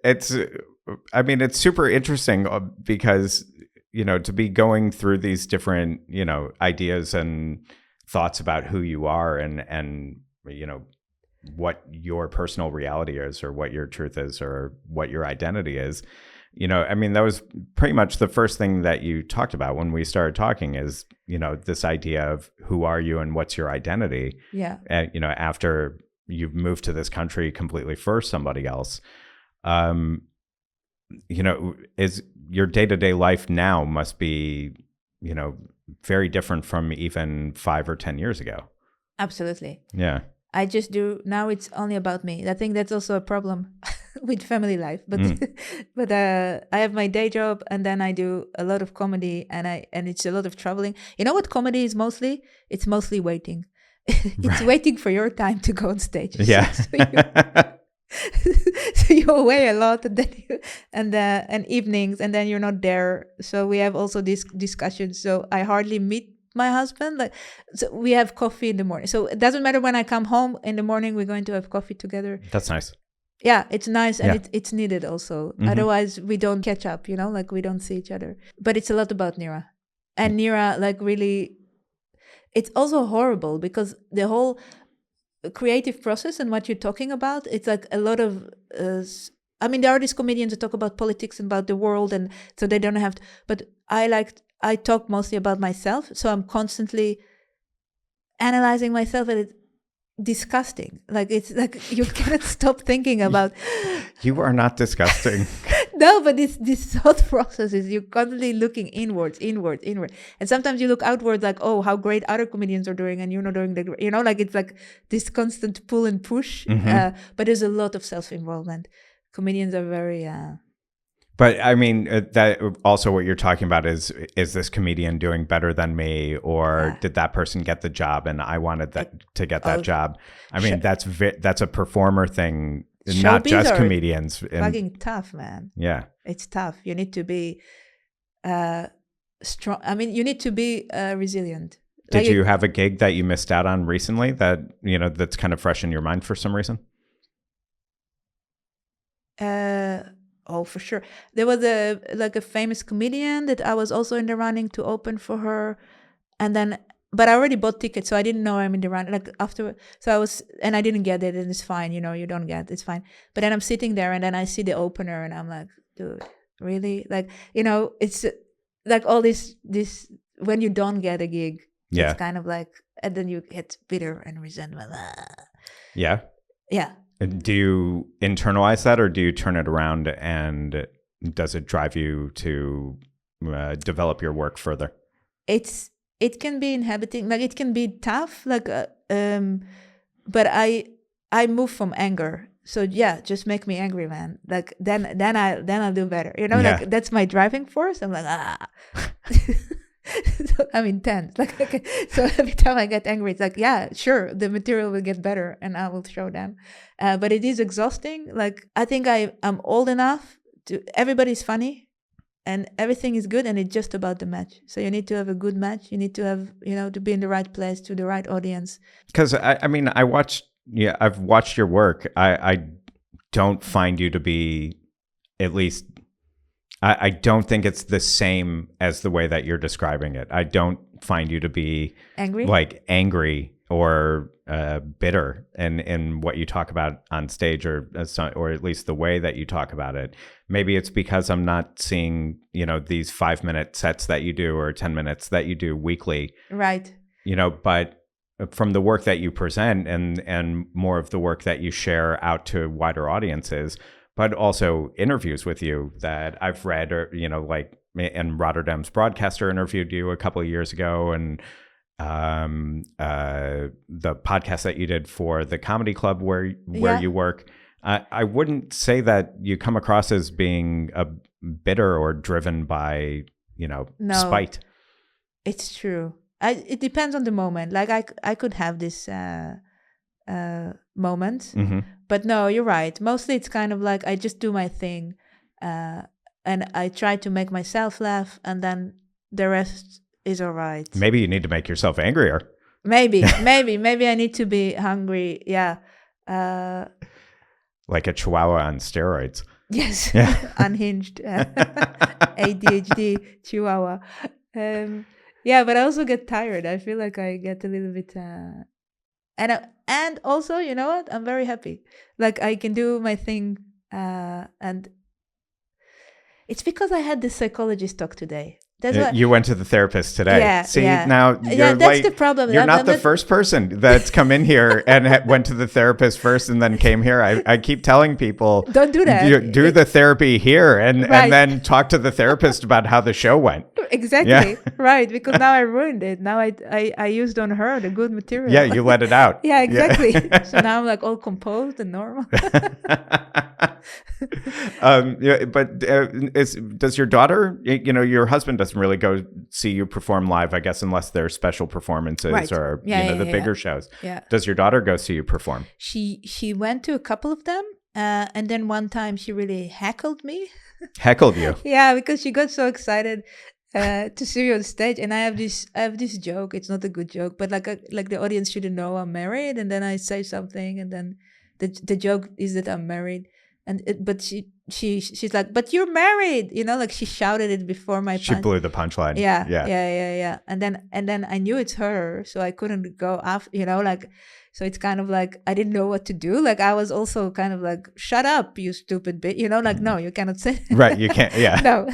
S2: It's super interesting because, to be going through these different, ideas and thoughts about who you are and what your personal reality is or what your truth is or what your identity is. That was pretty much the first thing that you talked about when we started talking is, this idea of who are you and what's your identity.
S1: Yeah.
S2: And, after you've moved to this country completely for somebody else, is your day-to-day life now must be, very different from even 5 or 10 years ago.
S1: Absolutely.
S2: Yeah.
S1: I just do now. It's only about me. I think that's also a problem with family life. But but I have my day job, and then I do a lot of comedy, and it's a lot of traveling. You know what comedy is mostly? It's mostly waiting. It's waiting for your time to go on stage.
S2: Yeah.
S1: So you're away a lot, and then and evenings, and then you're not there. So we have also these discussions. So I hardly meet my husband. So we have coffee in the morning. So it doesn't matter when I come home in the morning, we're going to have coffee together.
S2: That's nice.
S1: Yeah, it's nice, and it's needed also. Otherwise, we don't catch up. We don't see each other. But it's a lot about Nira, and Nira, really, it's also horrible because the whole creative process and what you're talking about, it's like a lot of. There are these comedians that talk about politics and about the world, and so they don't have to. But I talk mostly about myself, so I'm constantly analyzing myself, and it's disgusting. It's like you cannot stop thinking about.
S2: You are not disgusting.
S1: No, but this thought process is you're constantly looking inward, and sometimes you look outward, like, oh, how great other comedians are doing, and you're not doing it's like this constant pull and push. But there's a lot of self-involvement. Comedians are very.
S2: But that also what you're talking about is this comedian doing better than me, or did that person get the job and I wanted to get that job? That's a performer thing, not just comedians.
S1: Fucking tough, man.
S2: Yeah, it's
S1: tough. You need to be strong. You need to be resilient.
S2: Did you have a gig that you missed out on recently that that's kind of fresh in your mind for some reason?
S1: Oh, for sure. There was a famous comedian that I was also in the running to open for her, but I already bought tickets, so I didn't know I'm in the running. After, so I didn't get it, and it's fine. You don't get it, it's fine. But then I'm sitting there, and then I see the opener, and I'm like, dude, really? It's like all this when you don't get a gig, it's kind of like, and then you get bitter and resentment.
S2: Yeah.
S1: Yeah.
S2: Do you internalize that, or do you turn it around, and does it drive you to develop your work further?
S1: It can be inhibiting, it can be tough, but I move from anger. So yeah, just make me angry, man. Then I'll do better. That's my driving force. I'm like So I'm intense. So every time I get angry, it's like, yeah, sure, the material will get better and I will show them. But it is exhausting. I think I'm old enough to, everybody's funny and everything is good, and it's just about the match. So you need to have a good match. You need to have, to be in the right place to the right audience.
S2: Because I've watched your work. I don't find you to be, at least I don't think it's the same as the way that you're describing it. I don't find you to be angry or bitter in what you talk about on stage, or at least the way that you talk about it. Maybe it's because I'm not seeing, these 5-minute sets that you do or 10 minutes that you do weekly.
S1: Right.
S2: But from the work that you present and more of the work that you share out to wider audiences, but also interviews with you that I've read, or, you know, like, and Rotterdam's broadcaster interviewed you a couple of years ago, and the podcast that you did for the comedy club where you work. I wouldn't say that you come across as being a bitter or driven by, you know, spite.
S1: It's true. It depends on the moment. Like I could have this moment, but no, you're right. Mostly it's kind of like I just do my thing, and I try to make myself laugh, and then the rest is all right.
S2: Maybe you need to make yourself angrier.
S1: Maybe I need to be hungry. Yeah.
S2: Like a chihuahua on steroids.
S1: Yes. Yeah. Unhinged. ADHD chihuahua. Yeah, but I also get tired. I feel like I get a little bit and also, you know what? I'm very happy. Like I can do my thing, and it's because I had this psychologist talk today. That's what,
S2: you went to the therapist today.
S1: Yeah,
S2: See,
S1: yeah.
S2: now you're
S1: that's the problem.
S2: You're not the first person that's come in here and went to the therapist first and then came here. I keep telling people,
S1: don't do that.
S2: Do the therapy here and then talk to the therapist about how the show went.
S1: Exactly. Yeah. Right. Because now I ruined it. Now I used on her the good material.
S2: Yeah, you let it out.
S1: Yeah, exactly. Yeah. So now I'm like all composed and normal.
S2: But does your daughter, you know, your husband doesn't really go see you perform live, I guess, unless they're special performances or the bigger shows.
S1: Yeah.
S2: Does your daughter go see you perform?
S1: She went to a couple of them, and then one time she really heckled me.
S2: Heckled you?
S1: Yeah, because she got so excited to see me on stage, and I have this joke. It's not a good joke, but like the audience shouldn't know I'm married, and then I say something, and then the joke is that I'm married. But she's like, but you're married, you know, like she shouted it before my
S2: She blew the punchline.
S1: Yeah. And then I knew it's her, so I couldn't go after, you know, like, so it's kind of like I didn't know what to do. Like I was also kind of like, shut up, you stupid bitch, you know, like, no, you cannot say
S2: right, you can't. Yeah.
S1: No.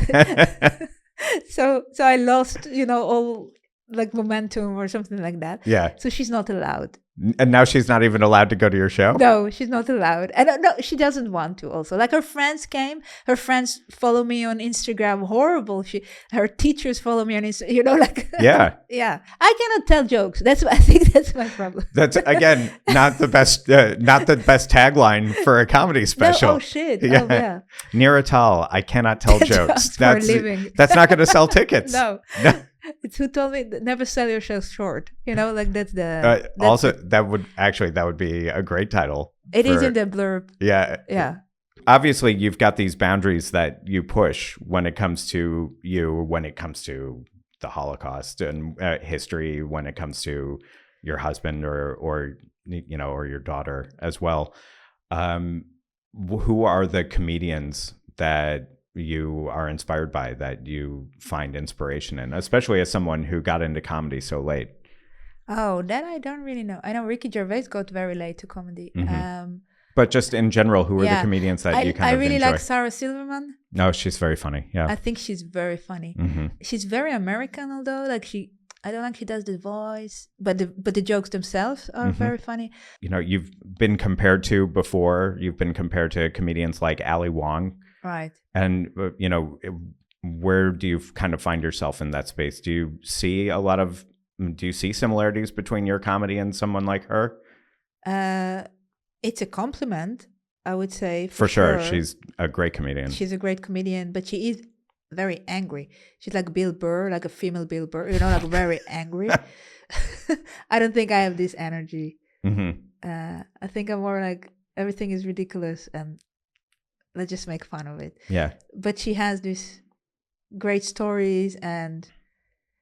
S1: so I lost, you know, all like momentum or something like that.
S2: Yeah.
S1: So she's not allowed.
S2: And now she's not even allowed to go to your show?
S1: No, she's not allowed. And no, she doesn't want to also. Like her friends came. Her friends follow me on Instagram. Horrible. Her teachers follow me on Instagram. You know, like...
S2: Yeah.
S1: Yeah. I cannot tell jokes. I think that's my problem.
S2: That's, again, not the best tagline for a comedy special.
S1: No, oh, shit. Yeah. Oh, yeah.
S2: Nira Tal, I cannot tell jokes.
S1: That's living.
S2: That's not going to sell tickets.
S1: No. It's who told me never sell yourself short. You know, like that's the...
S2: that would be a great title.
S1: It is in the blurb.
S2: Yeah.
S1: Yeah.
S2: Obviously, you've got these boundaries that you push when it comes to when it comes to the Holocaust and history, when it comes to your husband or you know, or your daughter as well. Who are the comedians that you are inspired by, that you find inspiration in, especially as someone who got into comedy so late?
S1: Oh, that I don't really know. I know Ricky Gervais got very late to comedy.
S2: Mm-hmm. But just in general, who are the comedians that you kind of
S1: really
S2: enjoy?
S1: like Sarah Silverman.
S2: No, she's very funny. Yeah,
S1: I think she's very funny.
S2: Mm-hmm.
S1: She's very American, although like I don't think she does the voice, but the jokes themselves are very funny. You know,
S2: you've been compared to comedians like Ali Wong.
S1: Right.
S2: And, you know, where do you kind of find yourself in that space? Do you see similarities between your comedy and someone like her?
S1: It's a compliment, I would say.
S2: For sure. She's a great comedian.
S1: She's a great comedian, but she is very angry. She's like Bill Burr, like a female Bill Burr, you know, like very angry. I don't think I have this energy.
S2: Mm-hmm.
S1: I think I'm more like everything is ridiculous and let's just make fun of it.
S2: Yeah.
S1: But she has these great stories, and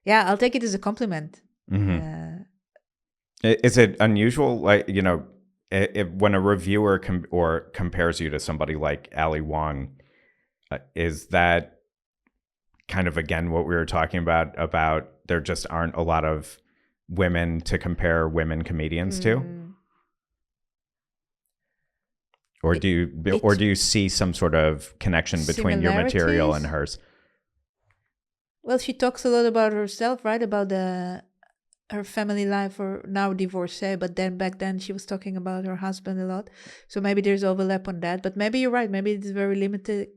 S1: yeah, I'll take it as a compliment.
S2: Mm-hmm. Is it unusual, like, you know, when a reviewer compares you to somebody like Ali Wong, is that kind of, again, what we were talking about there just aren't a lot of women to compare women comedians to? Or do you see some sort of connection between your material and hers?
S1: Well, she talks a lot about herself, right? About her family life, or now divorcee, but then back then she was talking about her husband a lot. So maybe there's overlap on that. But maybe you're right. Maybe it's very limited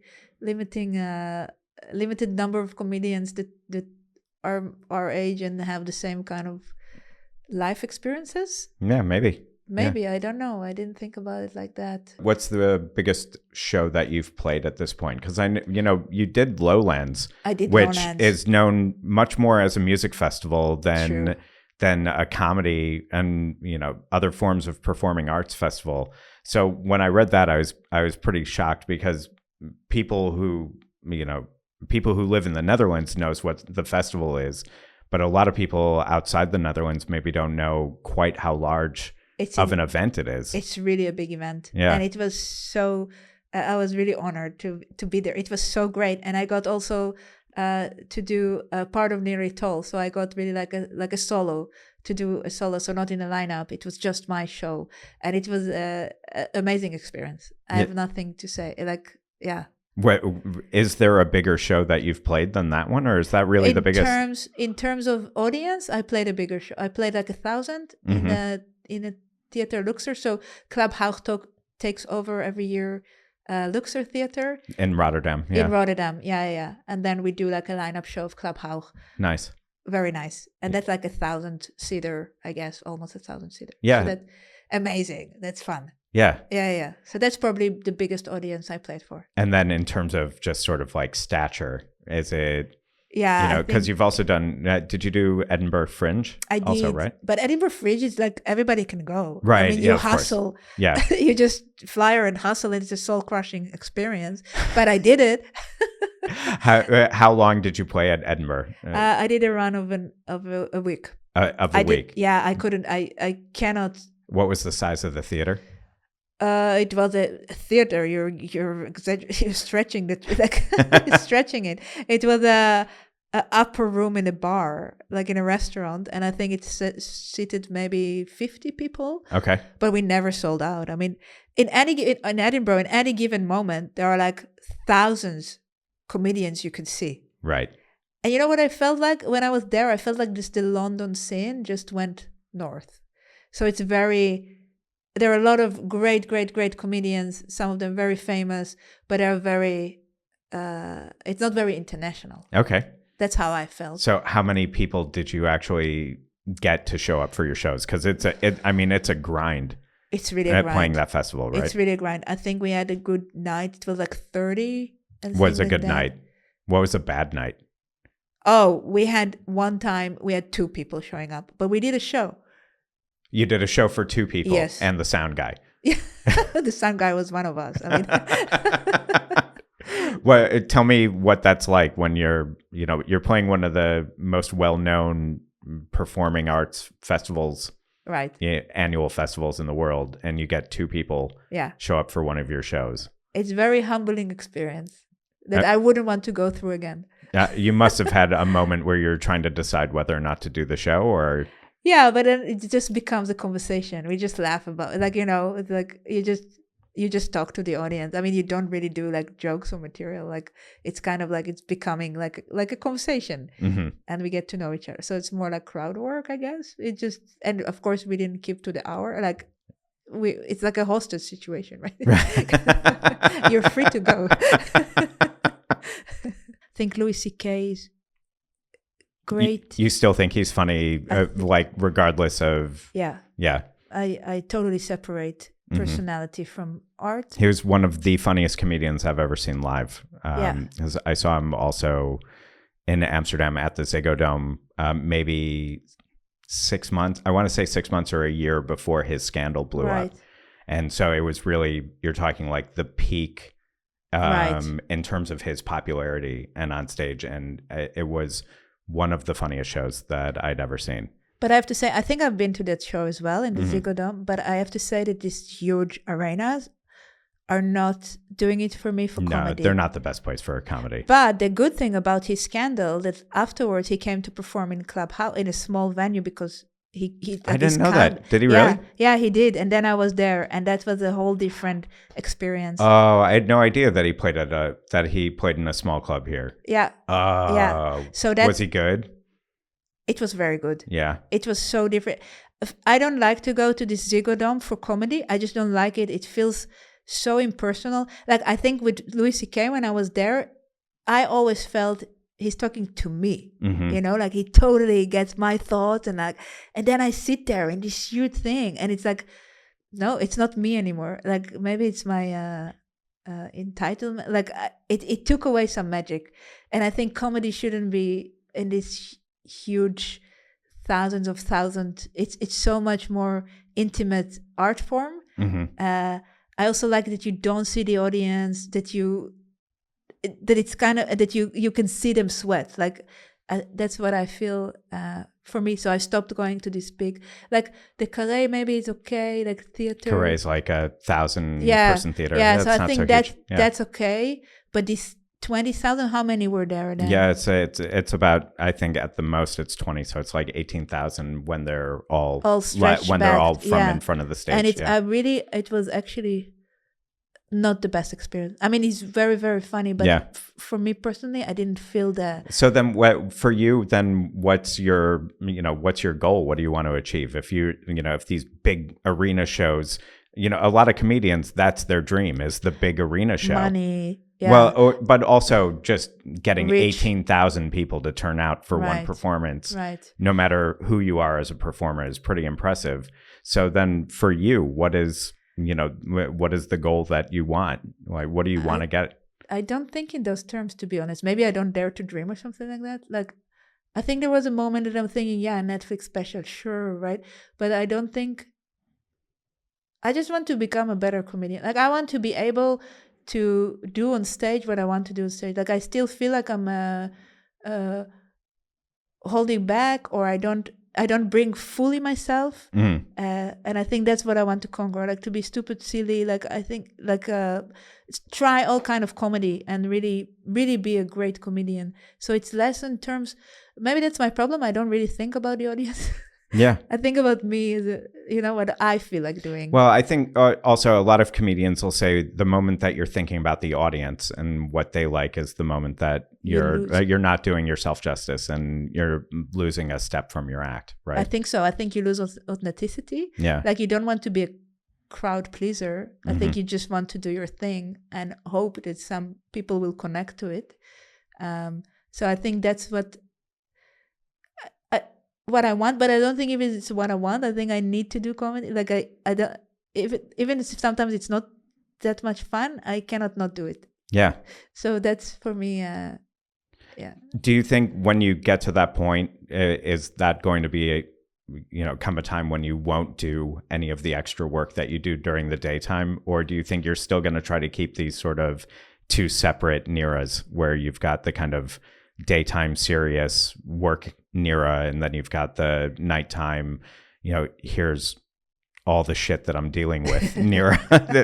S1: number of comedians that are our age and have the same kind of life experiences.
S2: Yeah, maybe.
S1: Maybe, I don't know. I didn't think about it like that.
S2: What's the biggest show that you've played at this point? Because you did Lowlands.
S1: I did
S2: which
S1: Lowlands.
S2: is known much more as a music festival
S1: True.
S2: than a comedy and other forms of performing arts festival. So when I read that, I was pretty shocked, because people who live in the Netherlands knows what the festival is, but a lot of people outside the Netherlands maybe don't know quite how large an event it is.
S1: It's really a big event.
S2: Yeah.
S1: And it was so, I was really honored to be there. It was so great. And I got also to do a part of Nira Tal. So I got really like a solo, to do a solo. So not in a lineup. It was just my show. And it was an amazing experience. I have nothing to say.
S2: What, is there a bigger show that you've played than that one, or is that really the biggest?
S1: In terms of audience, I played a bigger show. I played like 1,000 in a theater Luxor. So Club Haug takes over every year Luxor Theater
S2: in Rotterdam.
S1: In Rotterdam, yeah. And then we do like a lineup show of Club Haug.
S2: Nice.
S1: Very nice. And that's like 1,000 seater, I guess, almost 1,000 seater.
S2: Yeah.
S1: So that's amazing. That's fun.
S2: Yeah.
S1: Yeah. So that's probably the biggest audience I played for.
S2: And then in terms of just sort of like stature, is it...
S1: Yeah,
S2: because you've also done. Did you do Edinburgh Fringe?
S1: I did,
S2: also, right?
S1: But Edinburgh Fringe is like everybody can go.
S2: Right.
S1: I mean, you hustle.
S2: Course. Yeah.
S1: You just flyer and hustle, and it's a soul crushing experience. But I did it.
S2: How long did you play at Edinburgh?
S1: I did a run of a week.
S2: Week.
S1: Yeah, I couldn't. I cannot.
S2: What was the size of the theater?
S1: It was a theater. You're stretching it, like stretching it. It was a upper room in a bar, like in a restaurant, and I think it's seated maybe 50 people.
S2: Okay.
S1: But we never sold out. I mean, in Edinburgh, in any given moment, there are like thousands comedians you can see.
S2: Right.
S1: And you know what I felt like when I was there? I felt like the London scene just went north. So it's there are a lot of great comedians, some of them very famous, but they're very, it's not very international.
S2: Okay.
S1: That's how I felt.
S2: So how many people did you actually get to show up for your shows? Because it's a grind.
S1: It's really a grind.
S2: Playing that festival, right?
S1: It's really a grind. I think we had a good night. It was like 30.
S2: Was a good night? What was a bad night?
S1: Oh, we had one time, we had 2 people showing up, but we did a show.
S2: You did a show for 2 people,
S1: yes,
S2: and the sound guy.
S1: Yeah, the sound guy was one of us. I
S2: mean, well, tell me what that's like when you're playing one of the most well-known performing arts festivals,
S1: right?
S2: Annual festivals in the world, and you get 2 people, show up for one of your shows.
S1: It's a very humbling experience that I wouldn't want to go through again.
S2: You must have had a moment where you're trying to decide whether or not to do the show, or...
S1: Yeah, but then it just becomes a conversation. We just laugh about it. Like, it's like you just talk to the audience. I mean, you don't really do like jokes or material. Like, it's kind of like it's becoming like a conversation, and we get to know each other. So it's more like crowd work, I guess. And of course we didn't keep to the hour. Like, it's like a hostage situation, right? You're free to go. I think Louis C.K. is great.
S2: You still think he's funny, like regardless of... Yeah.
S1: I totally separate personality from art.
S2: He was one of the funniest comedians I've ever seen live. Because I saw him also in Amsterdam at the Ziggo Dome, maybe 6 months. I want to say 6 months or a year before his scandal blew up. And so it was really, you're talking like the peak in terms of his popularity and on stage. And it was one of the funniest shows that I'd ever seen.
S1: But I have to say, I think I've been to that show as well in the Ziggo Dome. But I have to say that these huge arenas are not doing it for me for comedy.
S2: No, they're not the best place for a comedy.
S1: But the good thing about his scandal that afterwards he came to perform in Club Haug in a small venue because he
S2: I didn't know that. Did he really?
S1: Yeah, he did. And then I was there, and that was a whole different experience.
S2: Oh, I had no idea that he played in a small club here.
S1: Yeah.
S2: Oh.
S1: Yeah. So that
S2: was he good?
S1: it was very good.
S2: Yeah.
S1: It was so different. I don't like to go to this Ziggo Dome for comedy. I just don't like it. It feels so impersonal. Like, I think with Louis C.K. when I was there, I always felt he's talking to me, you know, like he totally gets my thoughts, and then I sit there in this huge thing, and it's like, no, it's not me anymore. Like, maybe it's my entitlement. Like, it took away some magic, and I think comedy shouldn't be in this huge thousands. It's so much more intimate art form. I also like that you don't see the audience, that it's kind of that you can see them sweat. Like, that's what I feel for me. So I stopped going to this big, like the Carré. Maybe it's okay, like theater.
S2: Carré is like 1,000 person theater.
S1: Yeah, so I think
S2: huge.
S1: That's okay. But this 20,000, how many were there then?
S2: Yeah, it's about, I think at the most it's 20, so it's like 18,000 when they're all
S1: stretched
S2: when
S1: back.
S2: they're all from in front of the stage.
S1: And it was actually not the best experience. I mean, he's very, very funny, but for me personally, I didn't feel that.
S2: So then, for you, then what's your goal? What do you want to achieve? If if these big arena shows, a lot of comedians, that's their dream, is the big arena show.
S1: Money. Yeah.
S2: Well, but also just getting
S1: Reach.
S2: 18,000 people to turn out for one performance, no matter who you are as a performer, is pretty impressive. So then for you, what is the goal that you want? Like, what do you want to get?
S1: I don't think in those terms, to be honest. Maybe I don't dare to dream or something like that. Like, I think there was a moment that I'm thinking, Netflix special, sure, right? But I don't think, I just want to become a better comedian. Like, I want to be able to do on stage what I want to do on stage. Like, I still feel like I'm holding back, or I don't bring fully myself. And I think that's what I want to conquer, like to be stupid, silly. Like, I think, like, try all kind of comedy and really, really be a great comedian. So it's less in terms, maybe that's my problem. I don't really think about the audience.
S2: Yeah.
S1: I think about me as what I feel like doing.
S2: Well, I think also a lot of comedians will say the moment that you're thinking about the audience and what they like is the moment that you're not doing yourself justice and you're losing a step from your act, right?
S1: I think so. I think you lose authenticity.
S2: Yeah.
S1: Like, you don't want to be a crowd pleaser. I think you just want to do your thing and hope that some people will connect to it. So I think that's what I want, but I don't think even it's what I want. I think I need to do comedy. Like, I don't, even if sometimes it's not that much fun, I cannot not do it.
S2: Yeah.
S1: So that's for me.
S2: Do you think when you get to that point, is that going to be come a time when you won't do any of the extra work that you do during the daytime, or do you think you're still going to try to keep these sort of two separate Niras, where you've got the kind of daytime serious work Nira, and then you've got the nighttime, here's all the shit that I'm dealing with Nira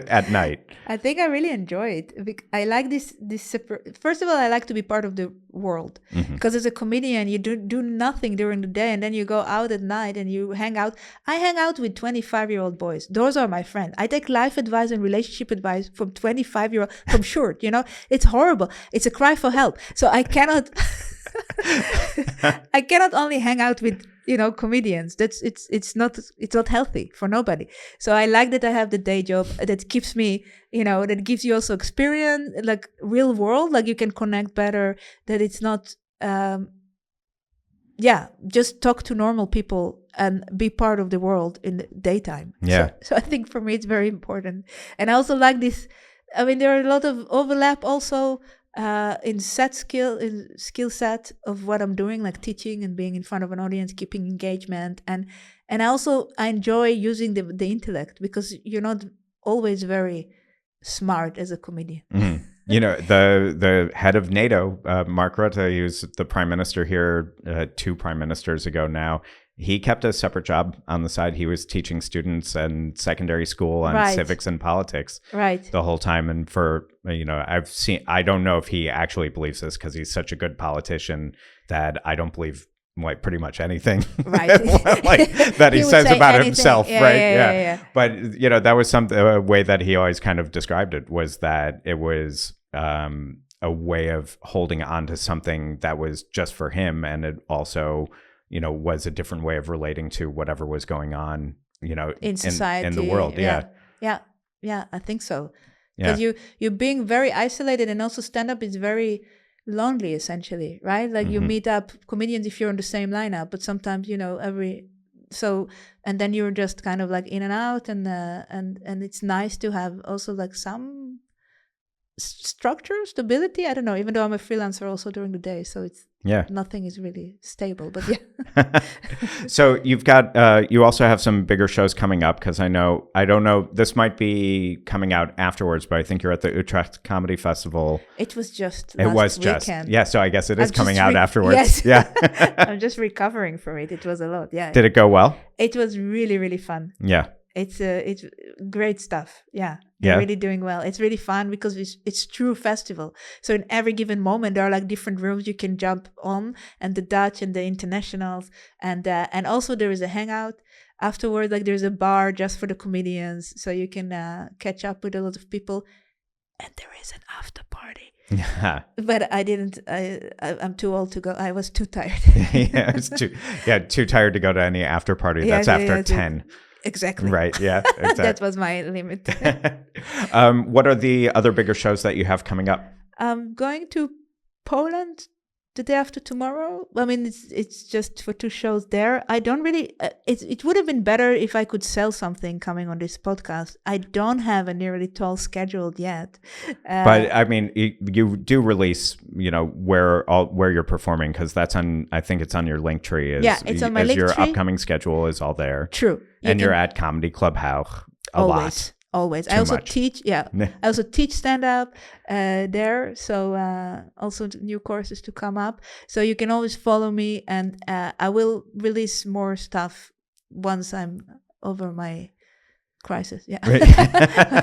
S2: at night?
S1: I think I really enjoy it. I like this separate. First of all, I like to be part of the world, because as a comedian, you do nothing during the day, and then you go out at night and you hang out. I hang out with 25-year-old boys. Those are my friends. I take life advice and relationship advice from 25-year-old from short. It's horrible. It's a cry for help. So I cannot. I cannot only hang out with comedians. It's not healthy for nobody. So I like that I have the day job that keeps me, that gives you also experience, like real world, like you can connect better, that it's not just talk to normal people and be part of the world in the daytime. So I think for me it's very important. And I also like this, I mean, there are a lot of overlap also in skill set of what I'm doing, like teaching and being in front of an audience, keeping engagement, and I enjoy using the intellect, because you're not always very smart as a comedian.
S2: The head of NATO, Mark Rutte, he was the prime minister here 2 prime ministers ago now. He kept a separate job on the side. He was teaching students in secondary school on civics and politics the whole time. And for, I don't know if he actually believes this, because he's such a good politician that I don't believe pretty much anything that he says about himself. But, that was a way that he always kind of described it, was that it was a way of holding on to something that was just for him. And it also, was a different way of relating to whatever was going on,
S1: in society,
S2: in the world.
S1: Yeah, I think so.
S2: Yeah.
S1: Because you're being very isolated, and also stand-up is very lonely, essentially, right? Like you meet up comedians if you're on the same lineup, but sometimes and then you're just kind of like in and out, and it's nice to have also like some structure, stability. I don't know, even though I'm a freelancer also during the day, so it's nothing is really stable, but
S2: So you've got you also have some bigger shows coming up, because I don't know, this might be coming out afterwards, but I think you're at the Utrecht Comedy Festival.
S1: It was just last weekend.
S2: Yeah, so I guess it is coming out afterwards.
S1: Yes.
S2: Yeah.
S1: I'm just recovering from it. It was a lot. Yeah.
S2: Did it go well?
S1: It was really, really fun.
S2: Yeah.
S1: It's great stuff. Yeah.
S2: Yeah.
S1: They're really doing well. It's really fun because it's true festival. So in every given moment, there are like different rooms you can jump on, and the Dutch and the internationals, and also there is a hangout afterwards. Like there's a bar just for the comedians, so you can catch up with a lot of people, and there is an after party.
S2: Yeah.
S1: But I didn't. I'm too old to go. I was too tired.
S2: Too tired to go to any after party. That's after 10.
S1: Exactly.
S2: Right. Yeah. Exactly.
S1: That was my limit.
S2: What are the other bigger shows that you have coming up?
S1: I'm going to Poland the day after tomorrow. I mean, it's just for 2 shows there. I don't really. It would have been better if I could sell something coming on this podcast. I don't have a Nira Tal scheduled yet.
S2: But I mean, you do release, where you're performing, because that's on. I think it's on your link tree.
S1: It's on my link
S2: your
S1: tree.
S2: Upcoming schedule is all there.
S1: True.
S2: You're at Comedy Club Haug a lot.
S1: Always. I also teach. Yeah. I also teach stand-up there. So also new courses to come up. So you can always follow me, and I will release more stuff once I'm over my crisis. Yeah.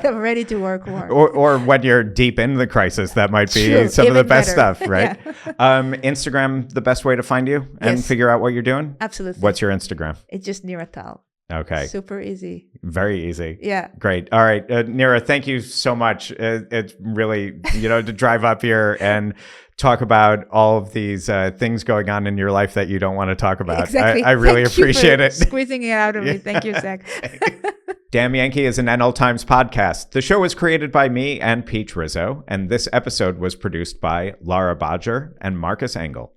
S1: I'm ready to work more.
S2: Or when you're deep in the crisis, that might be
S1: True,
S2: some of the best
S1: better.
S2: stuff, right? Instagram, the best way to find you and figure out what you're doing?
S1: Absolutely.
S2: What's your Instagram?
S1: It's just Nira Tal.
S2: Okay.
S1: Super easy.
S2: Very easy.
S1: Yeah.
S2: Great. All right. Nira, thank you so much. It's really, to drive up here and talk about all of these things going on in your life that you don't want to talk about.
S1: Exactly.
S2: I really appreciate it.
S1: Squeezing it out of me. Thank you, Zach.
S2: Damn Yankee is an NL Times podcast. The show was created by me and Peach Rizzo, and this episode was produced by Laura Bodger and Marcus Engel.